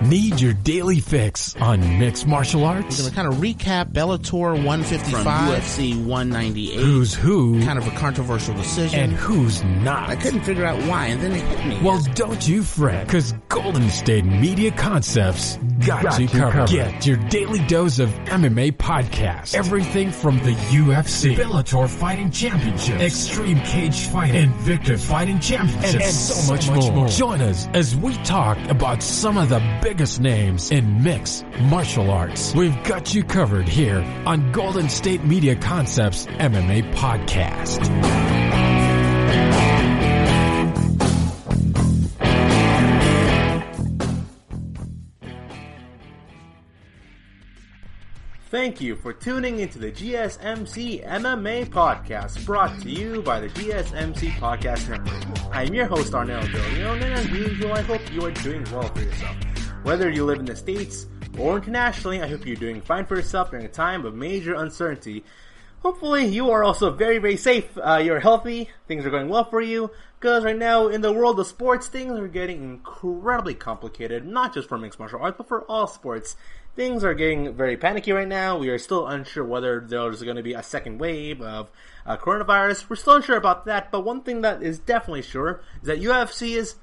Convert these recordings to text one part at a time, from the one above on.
Need your daily fix on mixed martial arts? We're going to kind of recap Bellator 155. From UFC 198. Who's who? Kind of a controversial decision. And who's not? I couldn't figure out why, and then it hit me. Well, don't you fret, because Golden State Media Concepts got you covered. Get your daily dose of MMA podcasts. Everything from the UFC, Bellator Fighting Championship, Extreme Cage Fighting, Invicta Fighting Championship, and so much more. Join us as we talk about some of the biggest names in mixed martial arts. We've got you covered here on Golden State Media Concepts MMA Podcast. Thank you for tuning into the GSMC MMA Podcast, brought to you by the GSMC Podcast Network. I am your host, Arnel Dorion, and as usual, I hope you are doing well for yourself. Whether you live in the States or internationally, I hope you're doing fine for yourself during a time of major uncertainty. Hopefully, you are also very, very safe. You're healthy, things are going well for you, because right now, in the world of sports, things are getting incredibly complicated, not just for mixed martial arts, but for all sports. Things are getting very panicky right now. We are still unsure whether there's going to be a second wave of coronavirus. We're still unsure about that, but one thing that is definitely sure is that UFC is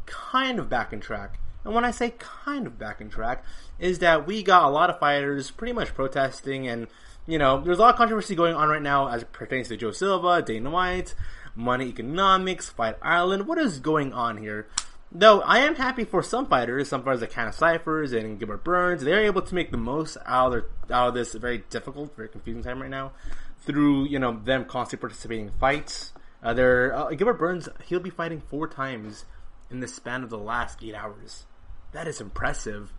kind of back in track. And when I say kind of back in track, is that we got a lot of fighters pretty much protesting, and, you know, there's a lot of controversy going on right now as it pertains to Joe Silva, Dana White, Money Economics, Fight Island. What is going on here? Though I am happy for some fighters like Hannah Cyphers and Gilbert Burns. They're able to make the most out of this very difficult, very confusing time right now through, you know, them constantly participating in fights. Gilbert Burns, he'll be fighting 4 times in the span of the last 8 hours. That is impressive.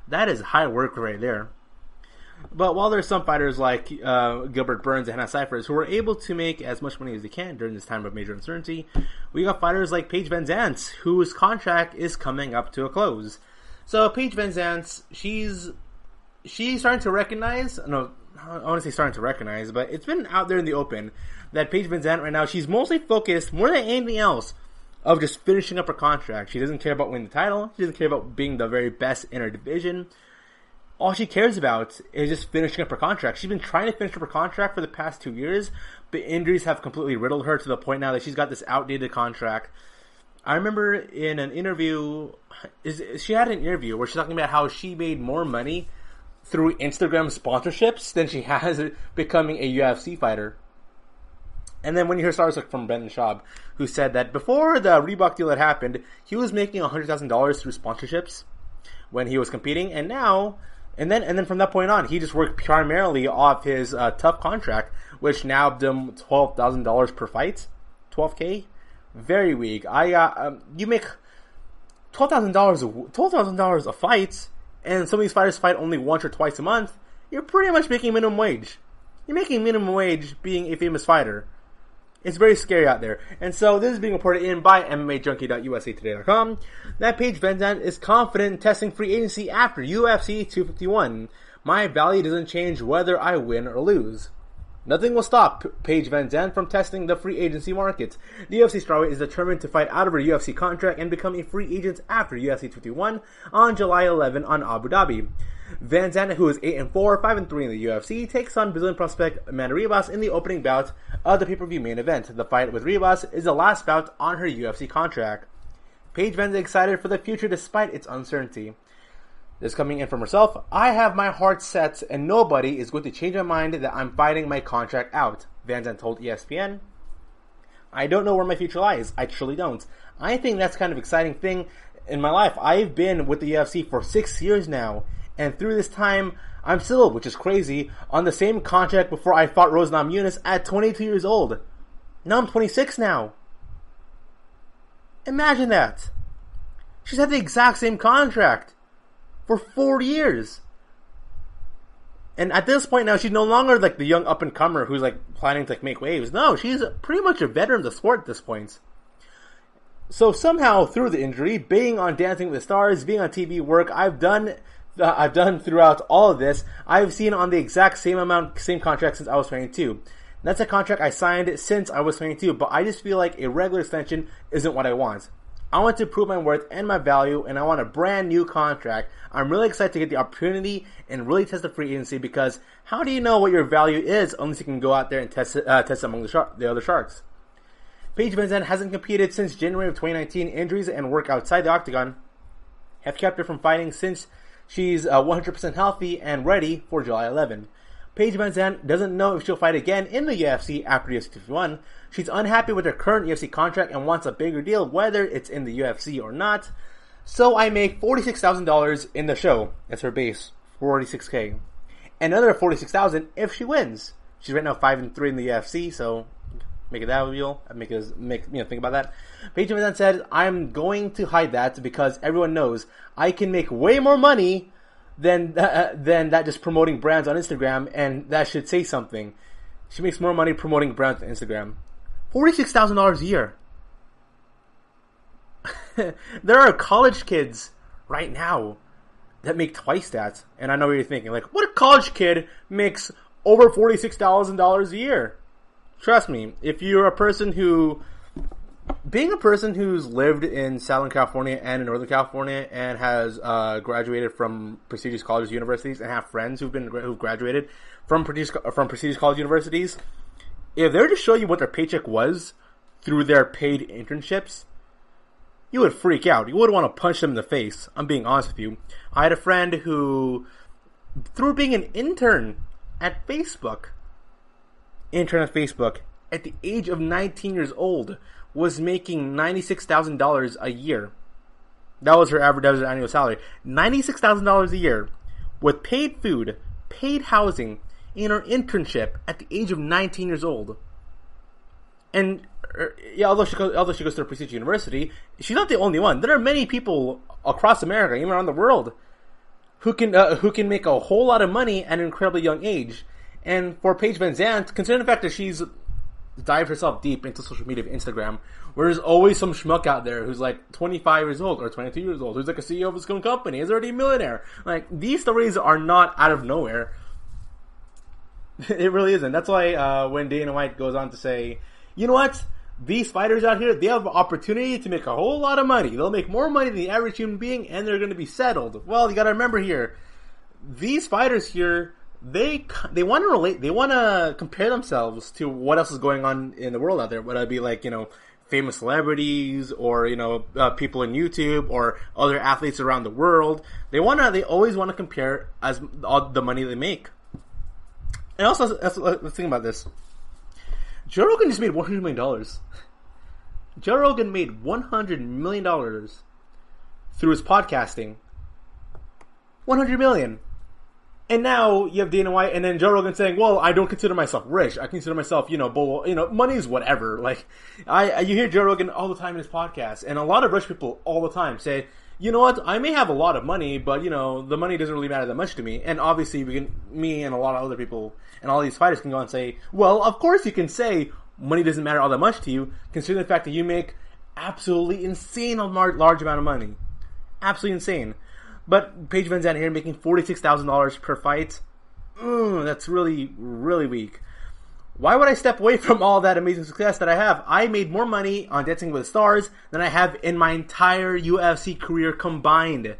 That is high work right there. But while there's some fighters like Gilbert Burns and Hannah Cyphers who are able to make as much money as they can during this time of major uncertainty, we got fighters like Paige Vanzant, whose contract is coming up to a close. So Paige Vanzant, she's starting to recognize, no, I want to say starting to recognize, but it's been out there in the open that Paige Vanzant right now, she's mostly focused, more than anything else, of just finishing up her contract. She doesn't care about winning the title. She doesn't care about being the very best in her division. All she cares about is just finishing up her contract. She's been trying to finish up her contract for the past 2 years, but injuries have completely riddled her to the point now that she's got this outdated contract. I remember in an interview, she had an interview where she's talking about how she made more money through Instagram sponsorships than she has becoming a UFC fighter. And then when you hear stories like from Brendan Schaub, who said that before the Reebok deal had happened, he was making $100,000 through sponsorships when he was competing, and now... And then from that point on, he just worked primarily off his tough contract, which now upped him $12,000 per fight. $12K? Very weak. You make $12,000 a fight, and some of these fighters fight only once or twice a month. You're pretty much making minimum wage. You're making minimum wage being a famous fighter. It's very scary out there. And so this is being reported in by MMAJunkie.usatoday.com that Paige Vanzant is confident in testing free agency after UFC 251. My value doesn't change whether I win or lose. Nothing will stop Paige Vanzant from testing the free agency market. The UFC strawweight is determined to fight out of her UFC contract and become a free agent after UFC 251 on July 11 on Abu Dhabi. Vanzant, who is 8-4, 5-3 in the UFC, takes on Brazilian prospect Amanda Ribas in the opening bout of the pay-per-view main event. The fight with Ribas is the last bout on her UFC contract. Paige Vanzant is excited for the future despite its uncertainty. This coming in from herself: I have my heart set and nobody is going to change my mind that I'm fighting my contract out, Vanzant told ESPN. I don't know where my future lies. I truly don't. I think that's kind of exciting thing in my life. I've been with the UFC for 6 years now. And through this time, I'm still, which is crazy, on the same contract before I fought Rose Namajunas at 22 years old. Now I'm 26 now. Imagine that. She's had the exact same contract for 4 years. And at this point now, she's no longer like the young up-and-comer who's like planning to like make waves. No, she's pretty much a veteran of the sport at this point. So somehow, through the injury, being on Dancing with the Stars, being on TV work, I've done throughout all of this, I've seen on the exact same contract since I was 22. That's a contract I signed since I was 22, but I just feel like a regular extension isn't what I want. I want to prove my worth and my value, and I want a brand new contract. I'm really excited to get the opportunity and really test the free agency, because how do you know what your value is unless you can go out there and test it among the other sharks? Paige Vanzant hasn't competed since January of 2019. Injuries and work outside the octagon have kept her from fighting since she's 100% healthy and ready for July 11. Paige Vanzant doesn't know if she'll fight again in the UFC after UFC 51. She's unhappy with her current UFC contract and wants a bigger deal, whether it's in the UFC or not. So I make $46,000 in the show. That's her base, $46K. Another $46,000 if she wins. She's right now 5-3 in the UFC, so make it that deal. Think about that. Paige Vanzant said, "I'm going to hide that because everyone knows I can make way more money than that just promoting brands on Instagram, and that should say something." She makes more money promoting brands on Instagram. $46,000 a year. There are college kids right now that make twice that. And I know what you're thinking. Like, what college kid makes over $46,000 a year? Trust me, if you're a person who... Being a person who's lived in Southern California and in Northern California and has graduated from prestigious colleges, universities, and have friends who've graduated from prestigious college universities, if they were to show you what their paycheck was through their paid internships, you would freak out. You would want to punch them in the face. I'm being honest with you. I had a friend who, through being an intern at Facebook, at the age of 19 years old, was making $96,000 a year. That was her annual salary. $96,000 a year with paid food, paid housing, in her internship at the age of 19 years old. And although she goes to a prestigious university, she's not the only one. There are many people across America, even around the world, who can make a whole lot of money at an incredibly young age. And for Paige Vanzant, considering the fact that she's dived herself deep into social media of Instagram, where there's always some schmuck out there who's like 25 years old or 22 years old, who's like a CEO of his own company, is already a millionaire. Like, these stories are not out of nowhere. It really isn't. That's why when Dana White goes on to say, you know what? These fighters out here, they have an opportunity to make a whole lot of money. They'll make more money than the average human being, and they're going to be settled. Well, you got to remember here, these fighters here, they want to relate. They want to compare themselves to what else is going on in the world out there. Whether it be like, famous celebrities or people in YouTube or other athletes around the world. They always want to compare as all the money they make. And also, let's think about this. Joe Rogan just made $100 million. Joe Rogan made $100 million through his podcasting. $100 million. And now you have Dana White and then Joe Rogan saying, well, I don't consider myself rich. I consider myself, money is whatever. Like, you hear Joe Rogan all the time in his podcast, and a lot of rich people all the time say, you know what, I may have a lot of money, but, the money doesn't really matter that much to me. And obviously, me and a lot of other people and all these fighters can go and say, well, of course you can say money doesn't matter all that much to you, considering the fact that you make absolutely insane large amount of money. Absolutely insane. But Paige Vanzant here making $46,000 per fight, that's really, really weak. Why would I step away from all that amazing success that I have? I made more money on Dancing with the Stars than I have in my entire UFC career combined.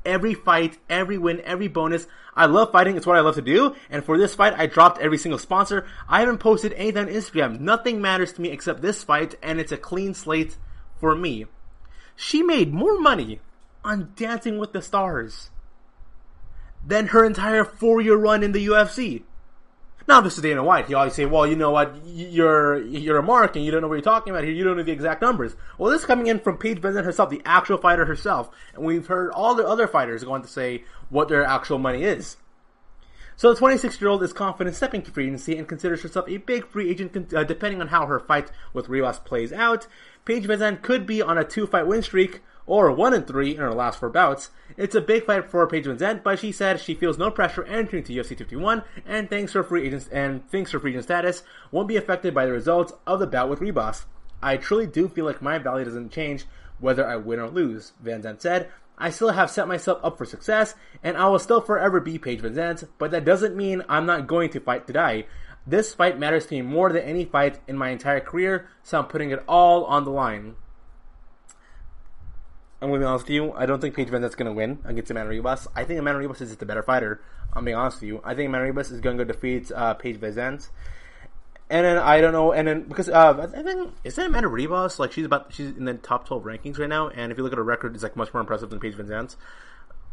Every fight, every win, every bonus. I love fighting. It's what I love to do. And for this fight, I dropped every single sponsor. I haven't posted anything on Instagram. Nothing matters to me except this fight, and it's a clean slate for me. She made more money on Dancing with the Stars than her entire 4-year run in the UFC. Now, this is Dana White. He always say, well, you know what, you're a mark and you don't know what you're talking about here. You don't know the exact numbers. Well, this is coming in from Paige Vanzant herself, the actual fighter herself. And we've heard all the other fighters going to say what their actual money is. So the 26-year-old is confident stepping to free agency and considers herself a big free agent depending on how her fight with Ribas plays out. Paige Vanzant could be on a 2-fight win streak, or 1-3 in her last 4 bouts. It's a big fight for Paige Vanzant, but she said she feels no pressure entering to UFC 51 and thinks her free agent status won't be affected by the results of the bout with Ribas. I truly do feel like my value doesn't change whether I win or lose, Vanzant said. I still have set myself up for success, and I will still forever be Paige Vanzant, but that doesn't mean I'm not going to fight to die. This fight matters to me more than any fight in my entire career, so I'm putting it all on the line. I'm going to be honest with you. I don't think Paige Vanzant's going to win against Amanda Ribas. I think Amanda Ribas is just the better fighter. I'm being honest with you. I think Amanda Ribas is going to go defeat Paige Vanzant. And then, I don't know, and then, because, I think, is that Amanda Ribas? Like, she's in the top 12 rankings right now, and if you look at her record, it's, like, much more impressive than Paige Vanzant's.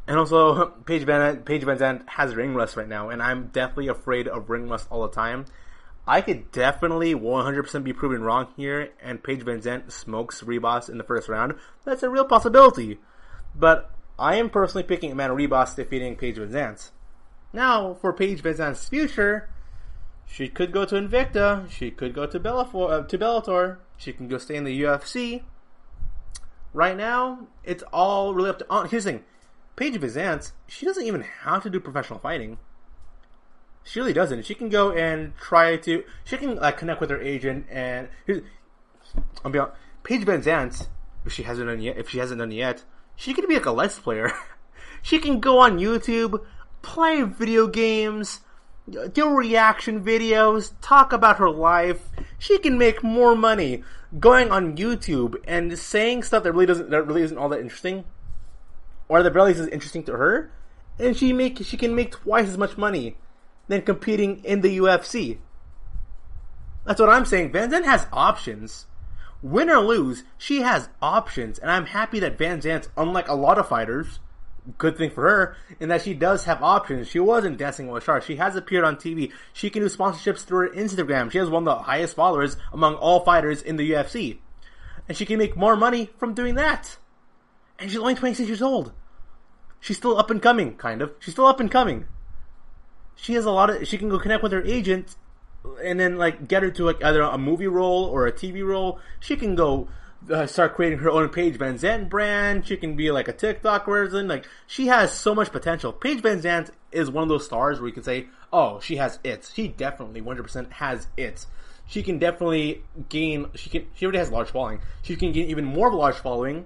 And also, Paige Vanzant has ring rust right now, and I'm definitely afraid of ring rust all the time. I could definitely 100% be proven wrong here, and Paige Vanzant smokes Ribas in the first round. That's a real possibility. But I am personally picking Amanda Ribas defeating Paige Vanzant. Now, for Paige Vanzant's future, she could go to Invicta. She could go to Bellator. She can go stay in the UFC. Right now, it's all really up to... here's the thing. Paige Vanzant, she doesn't even have to do professional fighting. She really doesn't. She can go and try to... She can connect with her agent and... I'll be honest. Paige Vanzant, if she hasn't done yet, she could be like a Let's Player. She can go on YouTube, play video games, do reaction videos, talk about her life. She can make more money going on YouTube and saying stuff that really isn't all that interesting, or that barely is interesting to her, and she can make twice as much money than competing in the UFC. That's what I'm saying. Vanzant has options. Win or lose, she has options, and I'm happy that Vanzant, unlike a lot of fighters, good thing for her, in that she does have options. She wasn't Dancing with Stars. She has appeared on TV. She can do sponsorships through her Instagram. She has one of the highest followers among all fighters in the UFC. And she can make more money from doing that. And she's only 26 years old. She's still up and coming, kind of. She's still up and coming. She has she can go connect with her agent and then get her to either a movie role or a TV role. She can go start creating her own Paige Vanzant brand. She can be a TikTok person. She has so much potential. Paige Vanzant is one of those stars where you can say, oh, she has it. She definitely 100% has it. She can definitely gain, she already has a large following. She can gain even more of a large following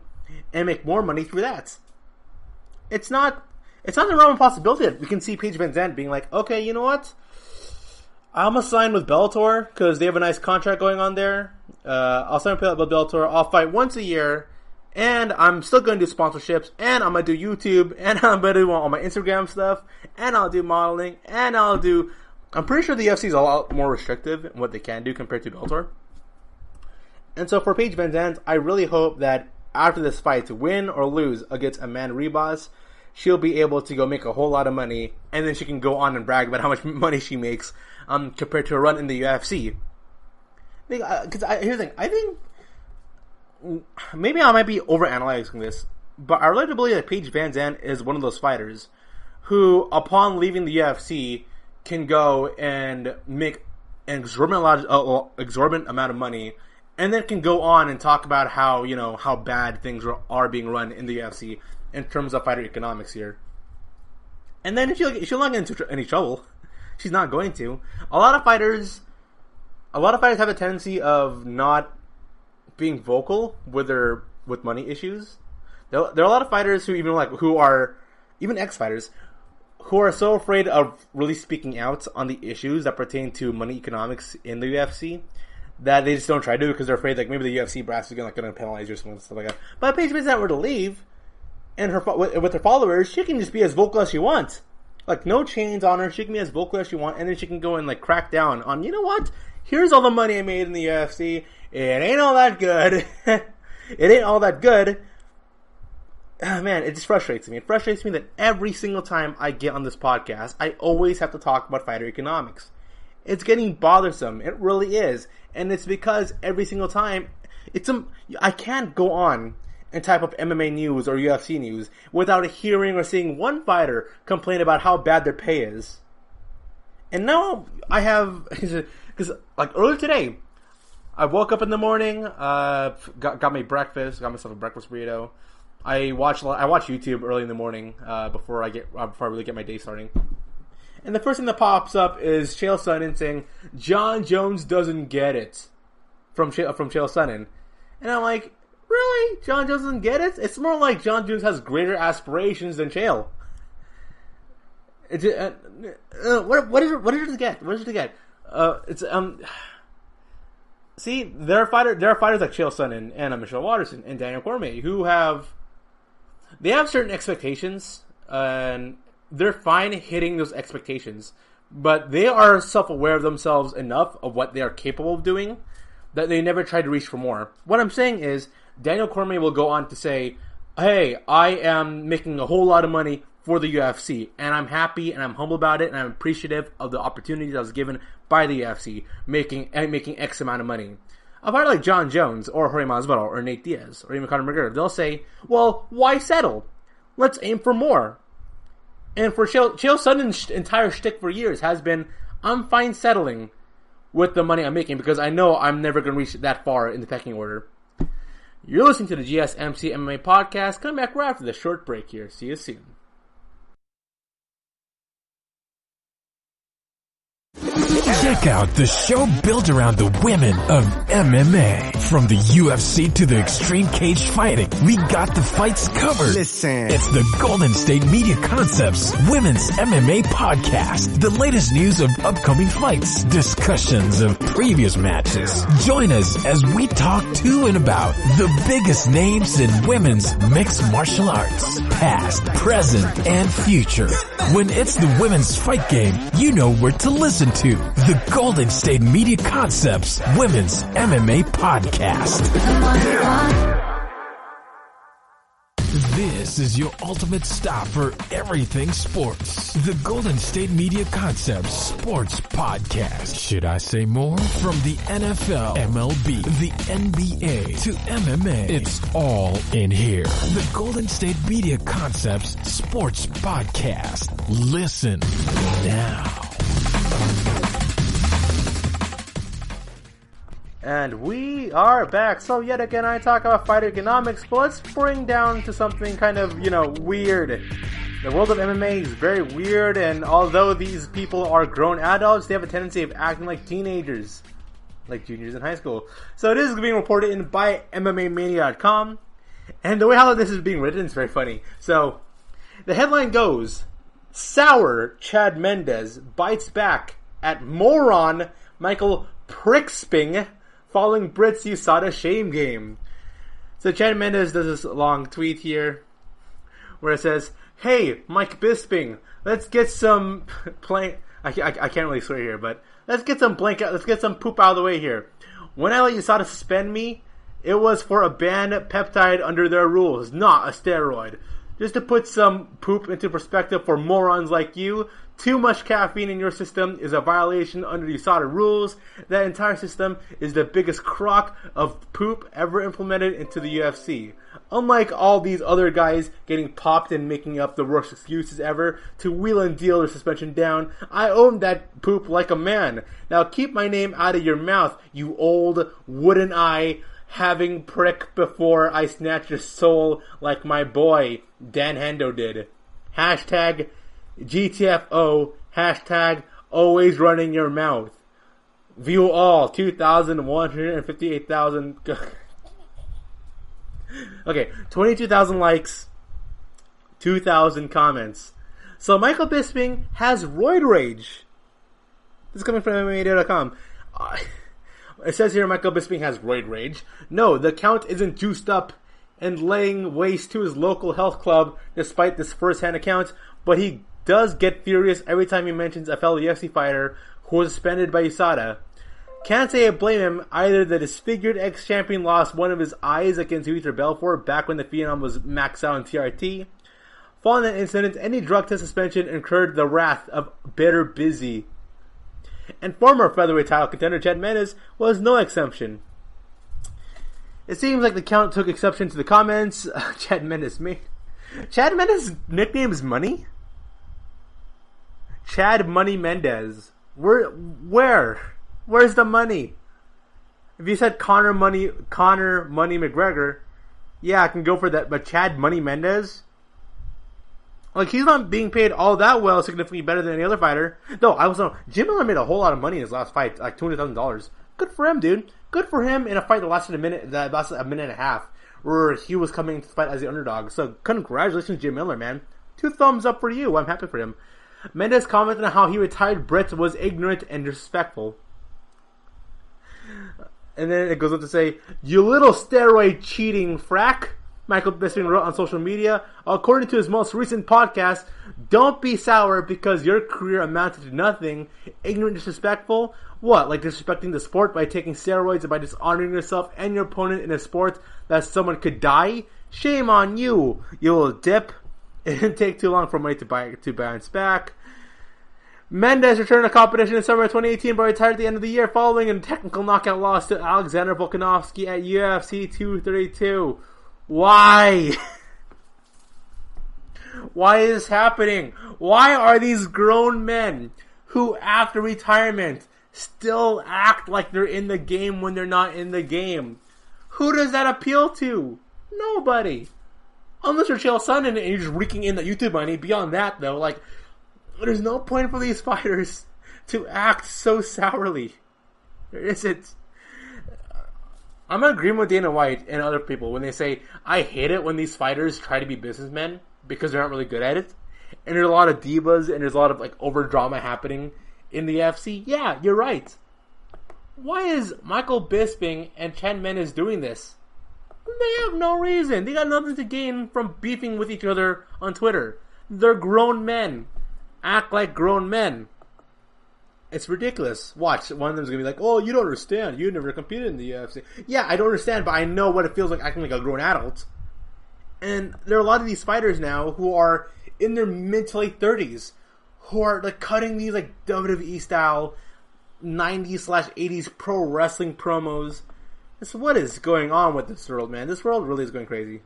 and make more money through that. It's not the realm of possibility that we can see Paige Vanzant being okay, you know what? I'm going to sign with Bellator because they have a nice contract going on there. I'll sign with Bellator. I'll fight once a year, and I'm still going to do sponsorships, and I'm going to do YouTube, and I'm going to do all my Instagram stuff, and I'll do modeling, and I'm pretty sure the UFC is a lot more restrictive in what they can do compared to Bellator. And so for Paige Vanzant, I really hope that after this fight, to win or lose against Amanda Ribas, she'll be able to go make a whole lot of money, and then she can go on and brag about how much money she makes compared to a run in the UFC. Because here's the thing, I think maybe I might be overanalyzing this, but I really do believe that Paige Vanzant is one of those fighters who, upon leaving the UFC, can go and make an exorbitant amount of money, and then can go on and talk about how bad things are being run in the UFC in terms of fighter economics here. And then she'll not get into any trouble. She's not going to. A lot of fighters have a tendency of not being vocal with money issues. There are a lot of fighters who are even ex-fighters who are so afraid of really speaking out on the issues that pertain to money economics in the UFC that they just don't try to do it because they're afraid maybe the UFC brass is going to penalize you or something stuff like that. But if Paige Vanzant were to leave, and with her followers, she can just be as vocal as she wants. No chains on her. She can be as vocal as she wants, and then she can go and crack down on, you know what? Here's all the money I made in the UFC. It ain't all that good. It ain't all that good. Man, it just frustrates me. It frustrates me that every single time I get on this podcast, I always have to talk about fighter economics. It's getting bothersome. It really is. And it's because every single time, I can't go on and type up MMA news or UFC news without hearing or seeing one fighter complain about how bad their pay is. And now I have, because earlier today, I woke up in the morning, got my breakfast, got myself a breakfast burrito. I watch YouTube early in the morning before I really get my day starting. And the first thing that pops up is Chael Sonnen saying, "John Jones doesn't get it," from Chael Sonnen. And I'm like, really? John Jones doesn't get it? It's more like John Jones has greater aspirations than Chael. What is it to get? What is it to get? See, there are fighters like Chael Sonnen and Michelle Waterson and Daniel Cormier who have they have certain expectations, and they're fine hitting those expectations, but they are self-aware of themselves enough of what they are capable of doing that they never try to reach for more. What I'm saying is, Daniel Cormier will go on to say, hey, I am making a whole lot of money for the UFC, and I'm happy and I'm humble about it, and I'm appreciative of the opportunities I was given by the UFC, making X amount of money. A fighter like John Jones, or Jorge Masvidal, or Nate Diaz, or even Conor McGregor, they'll say, well, why settle? Let's aim for more. And for Chael Sutton's entire shtick for years has been, I'm fine settling with the money I'm making because I know I'm never going to reach that far in the pecking order. You're listening to the GSMC MMA podcast. Come back right after the short break here. See you soon. Check out the show built around the women of MMA. From the UFC to the extreme cage fighting, we got the fights covered. Listen. It's the Golden State Media Concepts Women's MMA Podcast. The latest news of upcoming fights, discussions of previous matches. Join us as we talk to and about the biggest names in women's mixed martial arts. Past, present, and future. When it's the women's fight game, you know where to listen to. The Golden State Media Concepts Women's MMA Podcast. This is your ultimate stop for everything sports. The Golden State Media Concepts Sports Podcast. Should I say more? From the NFL, MLB, the NBA to MMA, it's all in here. The Golden State Media Concepts Sports Podcast. Listen now. And we are back. So yet again, I talk about fighter economics, but let's bring down to something kind of, weird. The world of MMA is very weird, and although these people are grown adults, they have a tendency of acting like teenagers, like juniors in high school. So this is being reported in by MMAmania.com, and the way how this is being written is very funny. So the headline goes, Sour Chad Mendes bites back at moron Michael Pricksping following Brit's USADA shame game. So Chad Mendes does this long tweet here where it says, hey, Mike Bisping, let's get some I can't really swear here, but let's get some poop out of the way here. When I let USADA suspend me, it was for a banned peptide under their rules, not a steroid. Just to put some poop into perspective for morons like you, too much caffeine in your system is a violation under the USADA rules. That entire system is the biggest crock of poop ever implemented into the UFC. Unlike all these other guys getting popped and making up the worst excuses ever to wheel and deal their suspension down, I own that poop like a man. Now keep my name out of your mouth, you old wooden eye having prick before I snatch your soul like my boy Dan Hendo did. Hashtag GTFO. Hashtag always running your mouth. View all 2,158,000. Okay, 22,000 likes, 2,000 comments. So Michael Bisping has roid rage. This is coming from MMA.com. It says here Michael Bisping has roid rage. No, the count isn't juiced up and laying waste to his local health club despite this first-hand account, but he does get furious every time he mentions a fellow UFC fighter who was suspended by USADA. Can't say I blame him. Either the disfigured ex-champion lost one of his eyes against Vitor Belfort back when the Phenom was maxed out on TRT. Following that incident, any drug test suspension incurred the wrath of Bitter Busy. And former featherweight title contender Chad Mendes was no exception. It seems like the count took exception to the comments Chad Mendes made. Chad Mendes' nickname is Money? Chad Money Mendes. Where? Where's the money? If you said Conor Money McGregor, yeah, I can go for that. But Chad Money Mendes? Like, he's not being paid all that well, significantly better than any other fighter. No, I was wrong. Jim Miller made a whole lot of money in his last fight, like $200,000. Good for him, dude. Good for him in a fight that lasted a minute and a half, where he was coming to fight as the underdog. So, congratulations, Jim Miller, man. 2 thumbs up for you. I'm happy for him. Mendes commented on how he retired Brett was ignorant and disrespectful. And then it goes on to say, you little steroid cheating frack. Michael Bisping wrote on social media, according to his most recent podcast, "Don't be sour because your career amounted to nothing. Ignorant, disrespectful. What, like disrespecting the sport by taking steroids and by dishonoring yourself and your opponent in a sport that someone could die? Shame on you, you little dip. It didn't take too long for money to bounce back." Mendes returned to competition in summer of 2018 but retired at the end of the year following a technical knockout loss to Alexander Volkanovski at UFC 232. Why? Why is this happening? Why are these grown men who, after retirement, still act like they're in the game when they're not in the game? Who does that appeal to? Nobody. Unless you're Chael Sonnen and you're just raking in the YouTube money. Beyond that, though, like, there's no point for these fighters to act so sourly. There isn't. I'm in agreement with Dana White and other people when they say, I hate it when these fighters try to be businessmen because they're not really good at it. And there's a lot of divas and there's a lot of like over drama happening in the UFC. Yeah, you're right. Why is Michael Bisping and Chen Mendes doing this? They have no reason. They got nothing to gain from beefing with each other on Twitter. They're grown men. Act like grown men. It's ridiculous. Watch, one of them's gonna be like, "Oh, you don't understand. You never competed in the UFC." Yeah, I don't understand, but I know what it feels like acting like a grown adult. And there are a lot of these fighters now who are in their mid to late 30s, who are like cutting these like WWE style 90s/80s pro wrestling promos. So what is going on with this world, man? This world really is going crazy.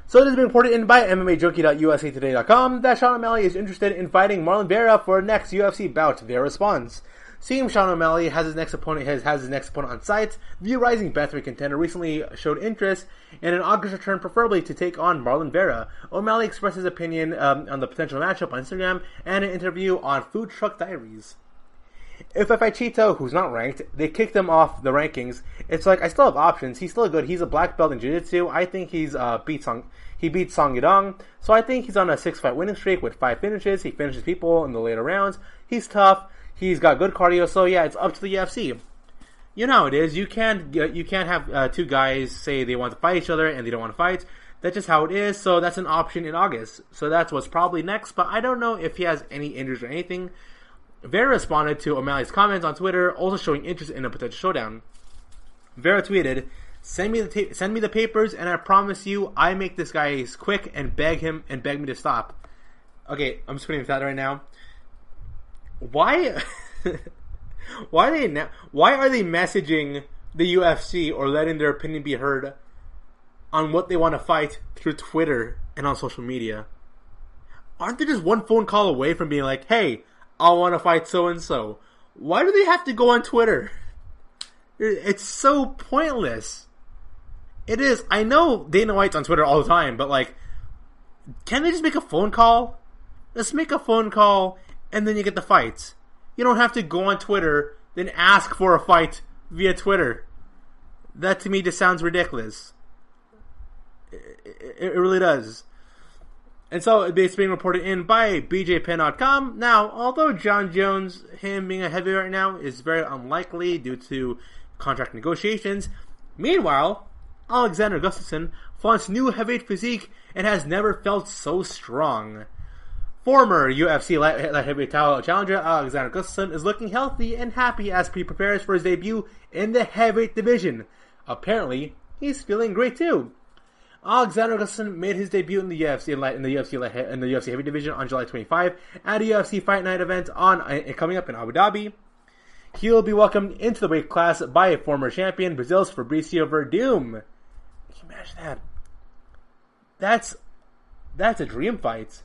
So it has been reported in by MMAJunkie.USAtoday.com that Sean O'Malley is interested in fighting Marlon Vera for next UFC bout. Vera responds. Seeing Sean O'Malley has his next opponent on site, the rising bantamweight contender recently showed interest in an August return, preferably to take on Marlon Vera. O'Malley expressed his opinion on the potential matchup on Instagram and an interview on Food Truck Diaries. If I fight Chito, who's not ranked, they kicked him off the rankings. It's like, I still have options. He's still good. He's a black belt in Jiu-Jitsu. I think he beat Song Yadong. So I think he's on a 6-fight winning streak with 5 finishes. He finishes people in the later rounds. He's tough. He's got good cardio. So yeah, it's up to the UFC. You know how it is. You can't have two guys say they want to fight each other and they don't want to fight. That's just how it is. So that's an option in August. So that's what's probably next. But I don't know if he has any injuries or anything. Vera responded to O'Malley's comments on Twitter, also showing interest in a potential showdown. Vera tweeted, send me the papers, and I promise you, I make this guy quick and beg me to stop. Okay, I'm just putting this out right now. Why are they messaging the UFC or letting their opinion be heard on what they want to fight through Twitter and on social media? Aren't they just one phone call away from being like, hey, I want to fight so-and-so? Why do they have to go on Twitter? It's so pointless. It is. I know Dana White's on Twitter all the time, but like, can they just make a phone call? Let's make a phone call, and then you get the fights. You don't have to go on Twitter, then ask for a fight via Twitter. That to me just sounds ridiculous. It really does. And so it's being reported in by BJPen.com. Now, although John Jones, him being a heavyweight right now, is very unlikely due to contract negotiations, meanwhile, Alexander Gustafsson flaunts new heavyweight physique and has never felt so strong. Former UFC light heavyweight title challenger Alexander Gustafsson is looking healthy and happy as he prepares for his debut in the heavyweight division. Apparently, he's feeling great too. Alexander Gustafsson made his debut in the UFC heavy division on July 25 at a UFC Fight Night event coming up in Abu Dhabi. He will be welcomed into the weight class by a former champion, Brazil's Fabricio Verdum. Can you imagine that? That's a dream fight.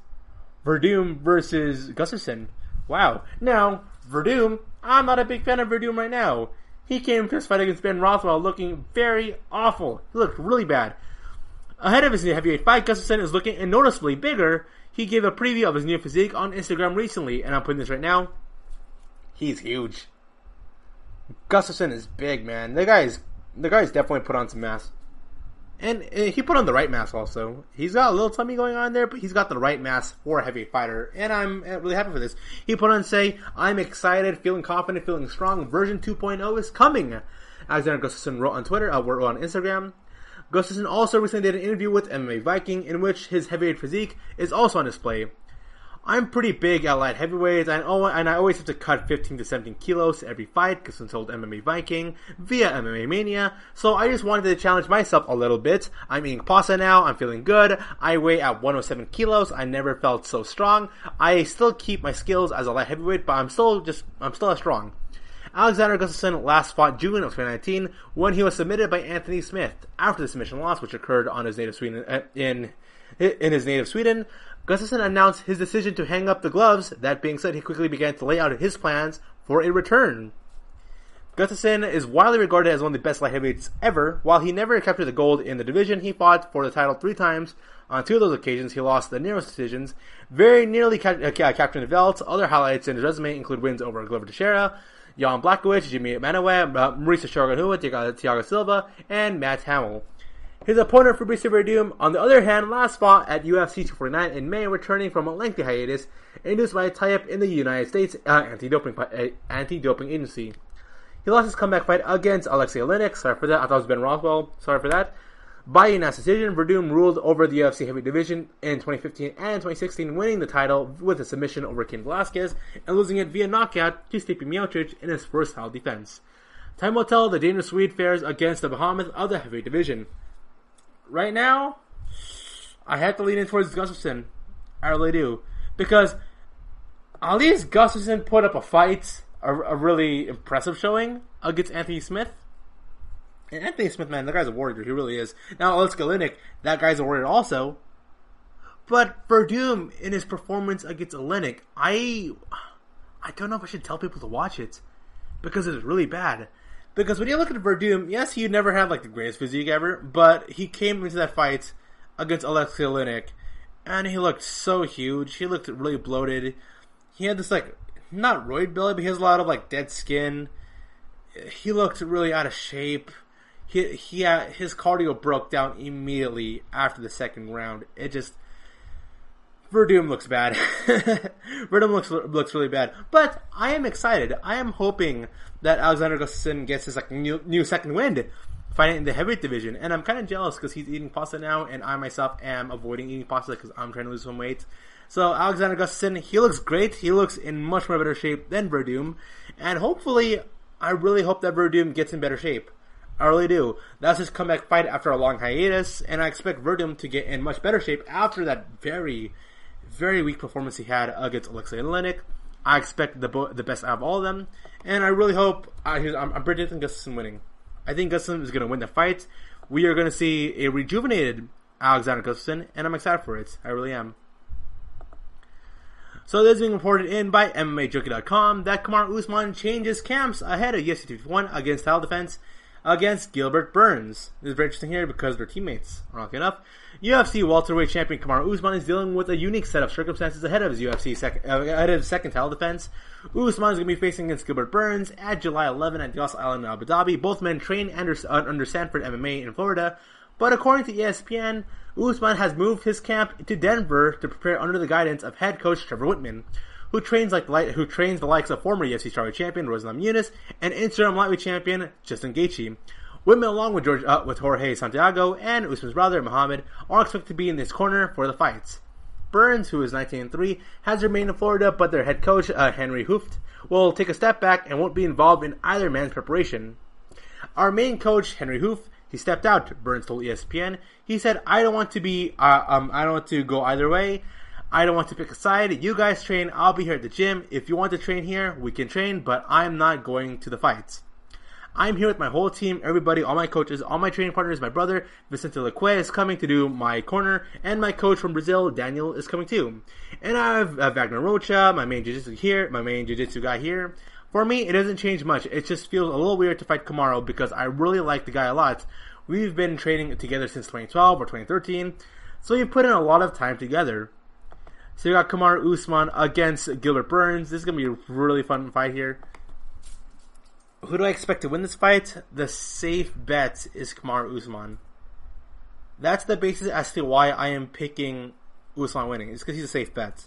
Verdum versus Gustafsson. Wow. Now, Verdum, I'm not a big fan of Verdum right now. He came to his fight against Ben Rothwell looking very awful. He looked really bad. Ahead of his new heavyweight fight, Gustafsson is looking noticeably bigger. He gave a preview of his new physique on Instagram recently, and I'm putting this right now. He's huge. Gustafsson is big, man. The guy's definitely put on some mass. And he put on the right mass also. He's got a little tummy going on there, but he's got the right mass for a heavyweight fighter. And I'm really happy for this. He put on, say, I'm excited, feeling confident, feeling strong. Version 2.0 is coming. Alexander Gustafsson wrote on Twitter, wrote on Instagram. Gustafsson also recently did an interview with MMA Viking in which his heavyweight physique is also on display. I'm pretty big at light heavyweights, and I always have to cut 15 to 17 kilos every fight, because I'm told MMA Viking via MMA Mania, so I just wanted to challenge myself a little bit. I'm eating pasta now, I'm feeling good, I weigh at 107 kilos, I never felt so strong. I still keep my skills as a light heavyweight, but I'm still as strong. Alexander Gustafsson last fought June of 2019 when he was submitted by Anthony Smith after the submission loss, which occurred on his native Sweden in his native Sweden. Gustafsson announced his decision to hang up the gloves. That being said, he quickly began to lay out his plans for a return. Gustafsson is widely regarded as one of the best light heavyweights ever. While he never captured the gold in the division, he fought for the title 3 times. On 2 of those occasions, he lost the nearest decisions, very nearly capturing the belt. Other highlights in his resume include wins over Glover Teixeira, Jan Blachowicz, Jimmy Manuel, Mauricio Shogun Rua, Thiago Silva, and Matt Hamill. His opponent, Fabricio Verdum, on the other hand, last fought at UFC 249 in May, returning from a lengthy hiatus induced by a tie-up in the United States anti-doping agency. He lost his comeback fight against Alexei Oleinik. Sorry for that. I thought it was Ben Rothwell. Sorry for that. By unanimous decision, Verdum ruled over the UFC heavyweight division in 2015 and 2016, winning the title with a submission over Ken Velasquez and losing it via knockout to Stipe Miocic in his first title defense. Time will tell the dangerous Swede fares against the behemoth of the heavyweight division. Right now, I have to lean in towards Gustafsson. I really do. Because at least Gustafsson put up a fight, a really impressive showing against Anthony Smith. And Anthony Smith, man, that guy's a warrior. He really is. Now, let's go Oleinik. That guy's a warrior also. But Verdum, in his performance against Oleinik, I don't know if I should tell people to watch it. Because it's really bad. Because when you look at Verdum, yes, he never had like the greatest physique ever, but he came into that fight against Alexei Oleinik, and he looked so huge. He looked really bloated. He had this like, not roid belly, but he has a lot of like dead skin. He looked really out of shape. His cardio broke down immediately after the second round. Verdum looks bad. Verdum looks really bad. But I am excited. I am hoping that Alexander Gustafsson gets his like new second wind fighting in the heavyweight division. And I'm kind of jealous because he's eating pasta now, and I myself am avoiding eating pasta because I'm trying to lose some weight. So Alexander Gustafsson, he looks great. He looks in much more better shape than Verdum. And hopefully, I really hope that Verdum gets in better shape. I really do. That's his comeback fight after a long hiatus, and I expect Verdum to get in much better shape after that very, very weak performance he had against Alexei Oleinik. I expect the best out of all of them, and I really hope I'm predicting Gustafsson winning. I think Gustafsson is going to win the fight. We are going to see a rejuvenated Alexander Gustafsson, and I'm excited for it. I really am. So this is being reported in by MMAJunkie.com that Kamaru Usman changes camps ahead of UFC 251 against title defense against Gilbert Burns. This is very interesting here because they're teammates, ironically enough. UFC welterweight champion Kamaru Usman is dealing with a unique set of circumstances ahead of his second title defense. Usman is going to be facing against Gilbert Burns at July 11 at Yas Island in Abu Dhabi. Both men train under Sanford MMA in Florida, but according to ESPN, Usman has moved his camp to Denver to prepare under the guidance of head coach Trevor Whitman, who trains the likes of former UFC strawweight champion Roslam Muniz and interim lightweight champion Justin Gaethje. Whitman, along with Jorge Santiago and Usman's brother Muhammad, are expected to be in this corner for the fights. Burns, who is 19-3, has remained in Florida, but their head coach Henry Hooft will take a step back and won't be involved in either man's preparation. Our main coach Henry Hooft, he stepped out, Burns told ESPN. He said, I don't want to go either way. I don't want to pick a side. You guys train. I'll be here at the gym. If you want to train here, we can train, but I'm not going to the fights. I'm here with my whole team, everybody, all my coaches, all my training partners. My brother, Vicente Leque, is coming to do my corner, and my coach from Brazil, Daniel, is coming too. And I have Wagner Rocha, my main jiu-jitsu guy here. For me, it doesn't change much. It just feels a little weird to fight Kamaru because I really like the guy a lot. We've been training together since 2012 or 2013, so we put in a lot of time together. So you got Kamaru Usman against Gilbert Burns. This is going to be a really fun fight here. Who do I expect to win this fight? The safe bet is Kamaru Usman. That's the basis as to why I am picking Usman winning. It's because he's a safe bet.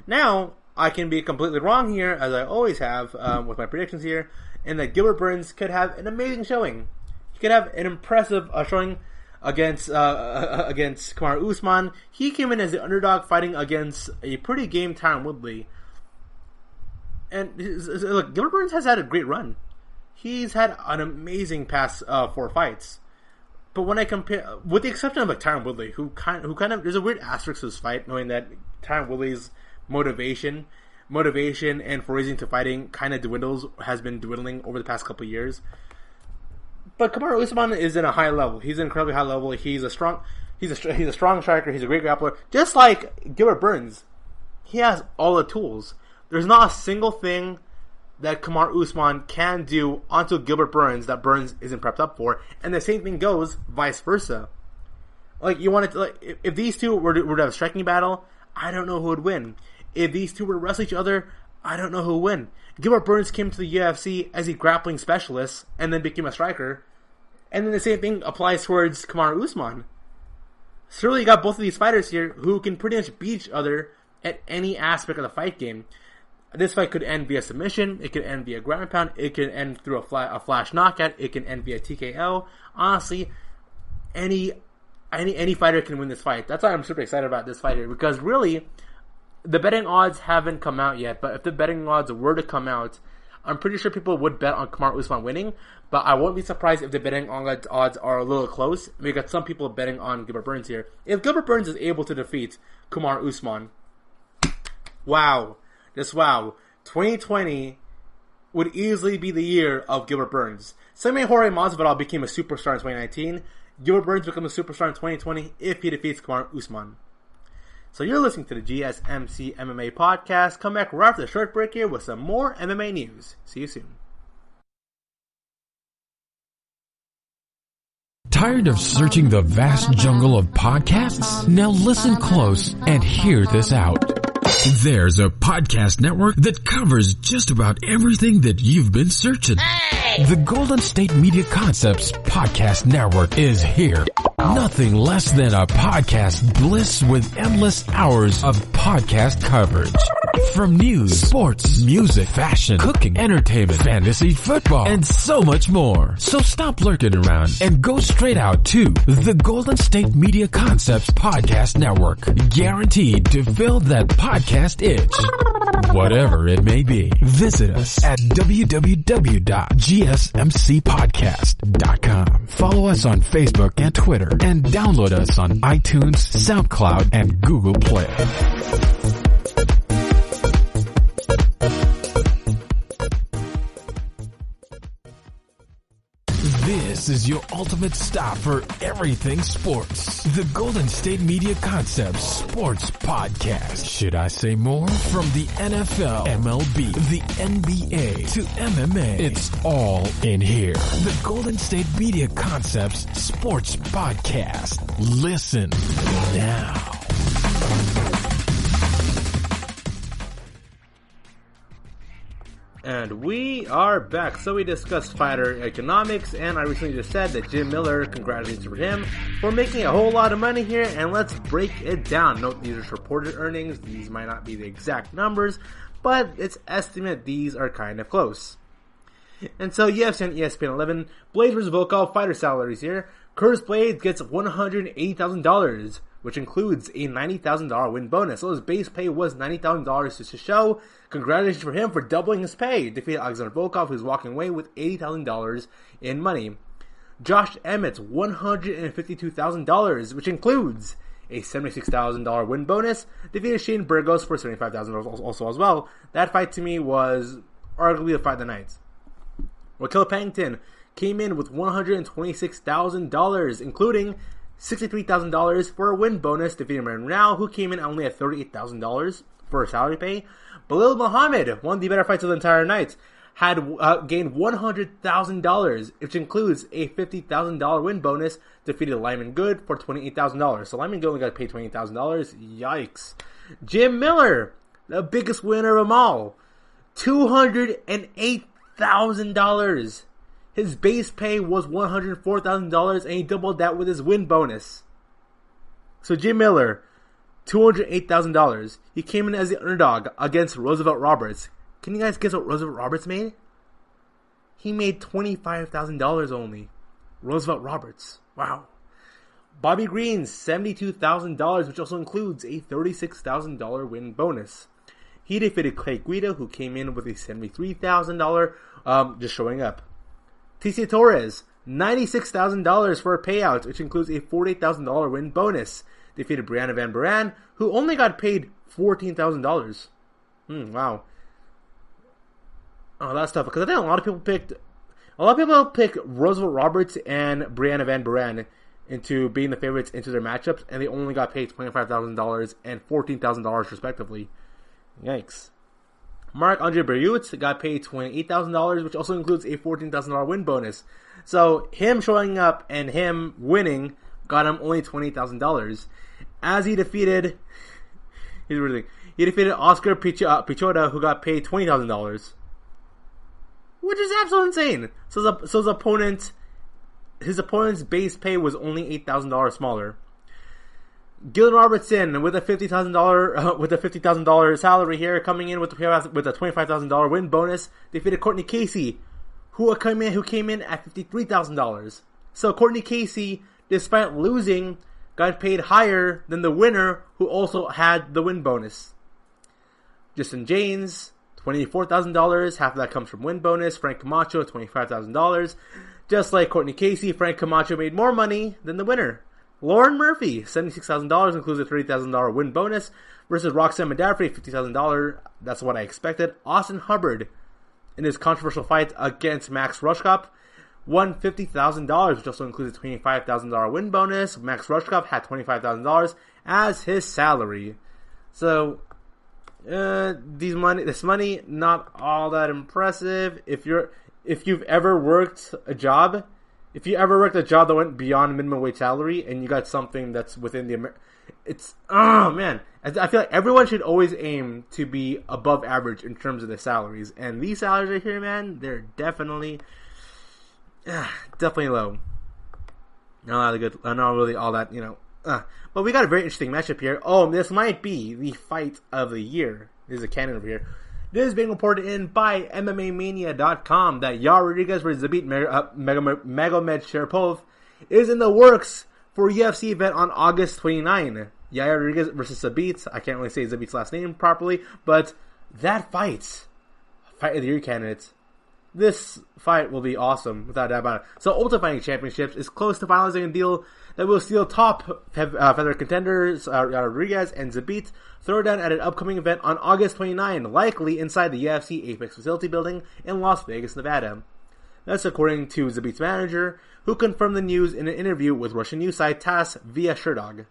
Now, I can be completely wrong here, as I always have with my predictions here, and that Gilbert Burns could have an amazing showing. He could have an impressive showing against Kamaru Usman. He came in as the underdog fighting against a pretty game Tyron Woodley. And look, Gilbert Burns has had a great run. He's had an amazing past 4 fights. But when I compare, with the exception of like Tyron Woodley, who kind of there's a weird asterisk to this fight, knowing that Tyron Woodley's motivation and for raising to fighting kind of has been dwindling over the past couple of years. But Kamaru Usman is in a high level. He's an incredibly high level. He's a strong striker. He's a great grappler. Just like Gilbert Burns, he has all the tools. There's not a single thing that Kamaru Usman can do onto Gilbert Burns that Burns isn't prepped up for, and the same thing goes vice versa. Like you wanted to, like, if these two were to have a striking battle, I don't know who would win. If these two were to wrestle each other, I don't know who would win. Gilbert Burns came to the UFC as a grappling specialist and then became a striker, and then the same thing applies towards Kamaru Usman. So really, you got both of these fighters here who can pretty much beat each other at any aspect of the fight game. This fight could end via submission. It could end via ground and pound. It could end through a flash knockout. It can end via TKO. Honestly, any fighter can win this fight. That's why I'm super excited about this fight here, because really, the betting odds haven't come out yet. But if the betting odds were to come out, I'm pretty sure people would bet on Kamaru Usman winning. But I won't be surprised if the betting odds are a little close. We got some people betting on Gilbert Burns here. If Gilbert Burns is able to defeat Kamaru Usman, wow. Just wow. 2020 would easily be the year of Gilbert Burns. Same way Jorge Masvidal became a superstar in 2019, Gilbert Burns becomes a superstar in 2020 if he defeats Kamaru Usman. So you're listening to the GSMC MMA podcast. Come back right after the short break here with some more MMA news. See you soon. Tired of searching the vast jungle of podcasts? Now listen close and hear this out. There's a podcast network that covers just about everything that you've been searching. Hey! The Golden State Media Concepts Podcast Network is here. Nothing less than a podcast bliss with endless hours of podcast coverage. From news, sports, music, fashion, cooking, entertainment, fantasy, football, and so much more. So stop lurking around and go straight out to the Golden State Media Concepts Podcast Network. Guaranteed to fill that podcast itch. Whatever it may be. Visit us at www.gsmcpodcast.com. Follow us on Facebook and Twitter, and download us on iTunes, SoundCloud, and Google Play. This is your ultimate stop for everything sports. The Golden State Media Concepts Sports Podcast. Should I say more? From the NFL, MLB, the NBA, to MMA, it's all in here. The Golden State Media Concepts Sports Podcast. Listen now. And we are back. So we discussed fighter economics, and I recently just said that Jim Miller, congratulations for him for making a whole lot of money here, and let's break it down. Note these are reported earnings. These might not be the exact numbers, but it's estimated these are kind of close. And so UFC on ESPN 11, Blades vs. Volkov fighter salaries here. Curtis Blades gets $180,000, which includes a $90,000 win bonus. So his base pay was $90,000 just to show. Congratulations for him for doubling his pay. Defeated Alexander Volkov, who's walking away with $80,000 in money. Josh Emmett's $152,000, which includes a $76,000 win bonus. Defeated Shane Burgos for $75,000 also as well. That fight to me was arguably the fight of the night. Raquel Pennington came in with $126,000, including $63,000 for a win bonus, defeating Marin Rao, who came in only at $38,000 for a salary pay. Belal Muhammad, one of the better fights of the entire night, had gained $100,000, which includes a $50,000 win bonus, defeated Lyman Good for $28,000. So Lyman Good only got paid $28,000. Yikes. Jim Miller, the biggest winner of them all, $208,000. His base pay was $104,000, and he doubled that with his win bonus. So Jim Miller, $208,000. He came in as the underdog against Roosevelt Roberts. Can you guys guess what Roosevelt Roberts made? He made $25,000 only. Roosevelt Roberts. Wow. Bobby Green's $72,000, which also includes a $36,000 win bonus. He defeated Clay Guida, who came in with a $73,000 just showing up. TC Torres, $96,000 for a payout, which includes a $48,000 win bonus. Defeated Brianna Van Buren, who only got paid $14,000. Wow. Oh, that's tough, because I think a lot of people picked Roosevelt Roberts and Brianna Van Buren into being the favorites into their matchups, and they only got paid $25,000 and $14,000 respectively. Yikes. Marc-Andre Barriot got paid $28,000, which also includes a $14,000 win bonus. So him showing up and him winning got him only $28,000. As he defeated Oscar Pichota, who got paid $20,000, which is absolutely insane. So his opponent's base pay was only $8,000 smaller. Gillian Robertson with a $50,000 salary here, coming in with a $25,000 win bonus, defeated Courtney Casey, who came in at $53,000. So Courtney Casey, despite losing, got paid higher than the winner, who also had the win bonus. Justin James, $24,000. Half of that comes from win bonus. Frank Camacho, $25,000. Just like Courtney Casey, Frank Camacho made more money than the winner. Lauren Murphy, $76,000, includes a $30,000 win bonus, versus Roxanne Modafferi, $50,000. That's what I expected. Austin Hubbard, in his controversial fight against Max Rushkoff, won $50,000, which also includes a $25,000 win bonus. Max Rushkoff had $25,000 as his salary. So, this money, not all that impressive. If you've ever worked a job that went beyond minimum wage salary and you got something that's within the I feel like everyone should always aim to be above average in terms of their salaries. And these salaries right here, man, they're definitely low. Not really all that, But we got a very interesting matchup here. Oh, this might be the fight of the year. There's a cannon over here. This is being reported in by MMAmania.com that Yair Rodriguez versus Zabit Magomed Sharipov is in the works for a UFC event on August 29. Yair Rodriguez versus Zabit. I can't really say Zabit's last name properly, but that fight of the year candidate. This fight will be awesome, without a doubt about it. So, Ultimate Fighting Championships is close to finalizing a deal that will steal top feather contenders Rodriguez and Zabit throwdown at an upcoming event on August 29, likely inside the UFC Apex facility building in Las Vegas, Nevada. That's according to Zabit's manager, who confirmed the news in an interview with Russian news site TASS via Sherdog.